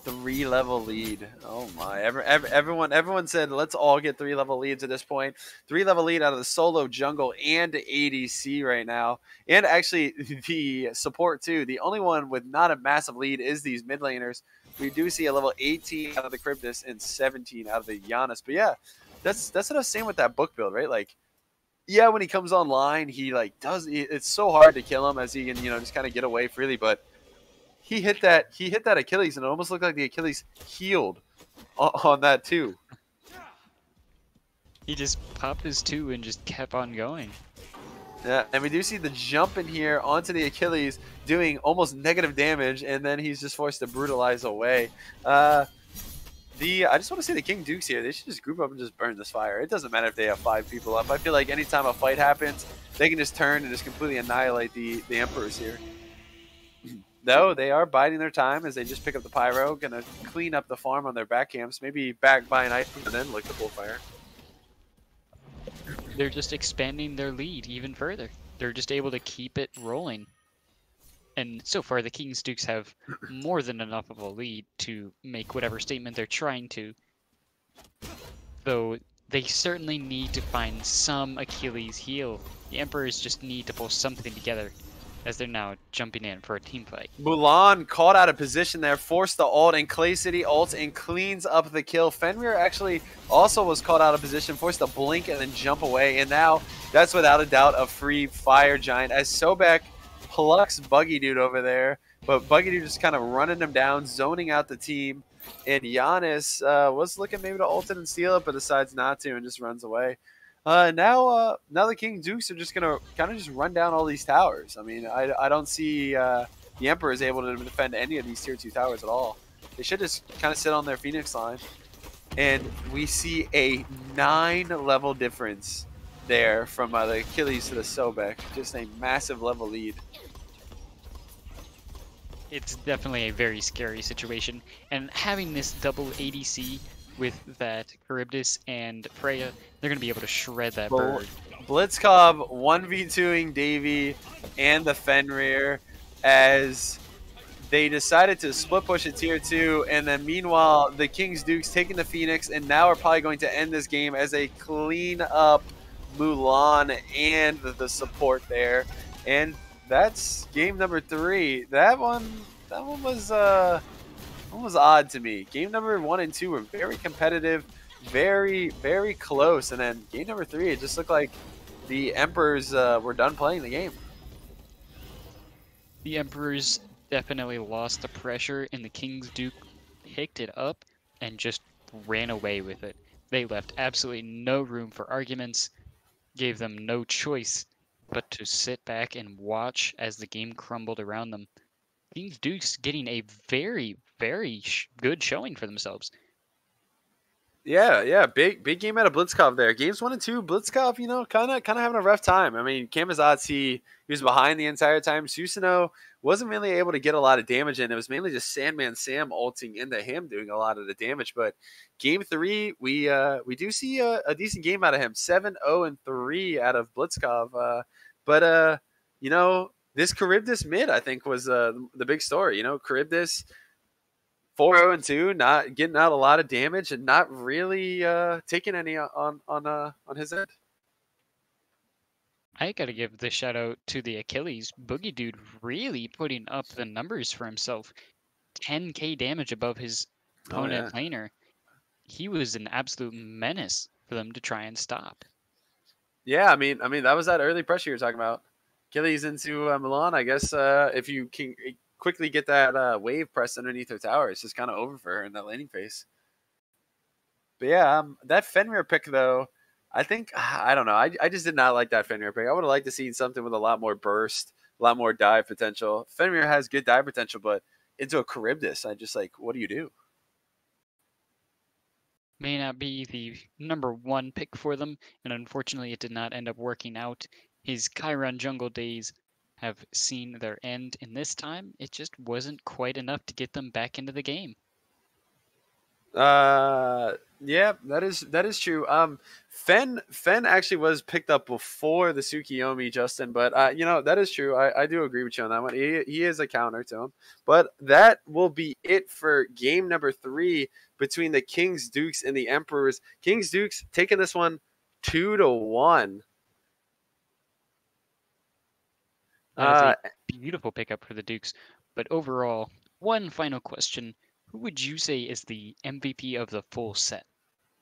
3-level lead. Oh my! Everyone said let's all get 3-level leads at this point. 3-level lead out of the solo jungle and ADC right now, and actually the support too. The only one with not a massive lead is these mid laners. We do see a level 18 out of the Charybdis and 17 out of the Giannis. But yeah, that's what I was saying with that book build, right? Like, yeah, when he comes online, he like it's so hard to kill him as he can just kind of get away freely, but he hit that Achilles, and it almost looked like the Achilles healed on that too. He just popped his 2 and just kept on going. Yeah, and we do see the jump in here onto the Achilles doing almost negative damage, and then he's just forced to brutalize away. I just want to say the King Dukes here, they should just group up and just burn this fire. It doesn't matter if they have 5 people up. I feel like anytime a fight happens, they can just turn and just completely annihilate the Emperors here. Though they are biding their time as they just pick up the pyro, gonna clean up the farm on their back camps, maybe back by an item and then lick the bullfire. They're just expanding their lead even further. They're just able to keep it rolling. And so far, the King's Dukes have more than enough of a lead to make whatever statement they're trying to. Though they certainly need to find some Achilles heel. The Emperors just need to pull something together, as they're now jumping in for a team fight. Mulan caught out of position there, forced the ult, and Clay City ults and cleans up the kill. Fenrir actually also was caught out of position, forced to blink and then jump away, and now that's without a doubt a free fire giant as Sobek plucks Buggy Dude over there, but Buggy Dude just kind of running him down, zoning out the team, and Giannis was looking maybe to ult it and steal it, but decides not to and just runs away. Now the King Dukes are just gonna kind of just run down all these towers. I mean, I don't see the Emperor is able to defend any of these tier 2 towers at all. They should just kind of sit on their Phoenix line, and we see a 9-level difference there from the Achilles to the Sobek. Just a massive level lead. It's definitely a very scary situation, and having this double ADC with that Charybdis and Freya, they're going to be able to shred that bird. Blitzkov 1v2ing Davey. and the Fenrir as they decided to split push a tier 2, and then meanwhile the Kings Dukes taking the Phoenix, and now are probably going to end this game as they clean up Mulan and the support there. And that's game number 3. That one was odd to me. Game number 1 and 2 were very competitive, very close, and then game number 3 it just looked like the Emperors were done playing the game. The Emperors definitely lost the pressure, and the King's Duke picked it up and just ran away with it. They left absolutely no room for arguments, gave them no choice but to sit back and watch as the game crumbled around them. King's Dukes getting a very good showing for themselves. Yeah, big game out of Blitzkov there. Games 1 and 2, Blitzkov, kind of having a rough time. I mean, Kamizatz, he was behind the entire time. Susanoo wasn't really able to get a lot of damage in. It was mainly just Sandman Sam ulting into him doing a lot of the damage. But game 3, we do see a decent game out of him. 7-0-3 out of Blitzkov. But this Charybdis mid, I think, was the big story. Charybdis 4-0-2, not getting out a lot of damage and not really taking any on his end. I gotta give the shout out to the Achilles. Boogie Dude really putting up the numbers for himself. 10k damage above his opponent laner. He was an absolute menace for them to try and stop. Yeah, I mean that was that early pressure you were talking about. Achilles into Milan. I guess if you can quickly get that wave pressed underneath her tower, it's just kind of over for her in that laning phase. But yeah, that Fenrir pick though, I think I don't know. I just did not like that Fenrir pick. I would have liked to see something with a lot more burst, a lot more dive potential. Fenrir has good dive potential, but into a Charybdis, I just like, what do you do? May not be the number 1 pick for them, and unfortunately it did not end up working out. His Chiron jungle days have seen their end, and this time it just wasn't quite enough to get them back into the game. Yeah, that is true. Fen actually was picked up before the Tsukiyomi, Justin, but that is true. I do agree with you on that one. He is a counter to him. But that will be it for game number 3 between the Kings Dukes and the Emperors. Kings Dukes taking this one 2-1. That is a beautiful pickup for the Dukes. But overall, one final question. Who would you say is the MVP of the full set?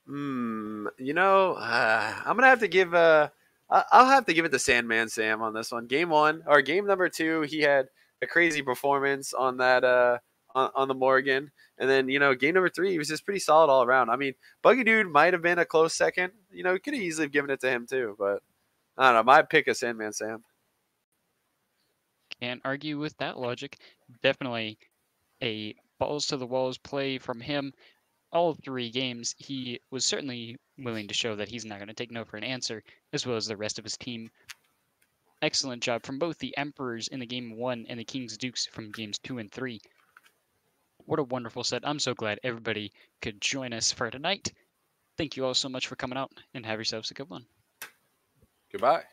I'm gonna have to give I'll have to give it to Sandman Sam on this one. Game number 2, he had a crazy performance on that on the Morgan, and then game number 3 he was just pretty solid all around. I mean, Buggy Dude might have been a close second. Could have easily given it to him too, but I don't know. My pick is Sandman Sam. Can't argue with that logic. Definitely a balls to the walls play from him. All 3 games, he was certainly willing to show that he's not going to take no for an answer, as well as the rest of his team. Excellent job from both the Emperors in the game 1 and the King's Dukes from games 2 and 3. What a wonderful set. I'm so glad everybody could join us for tonight. Thank you all so much for coming out, and have yourselves a good one. Goodbye.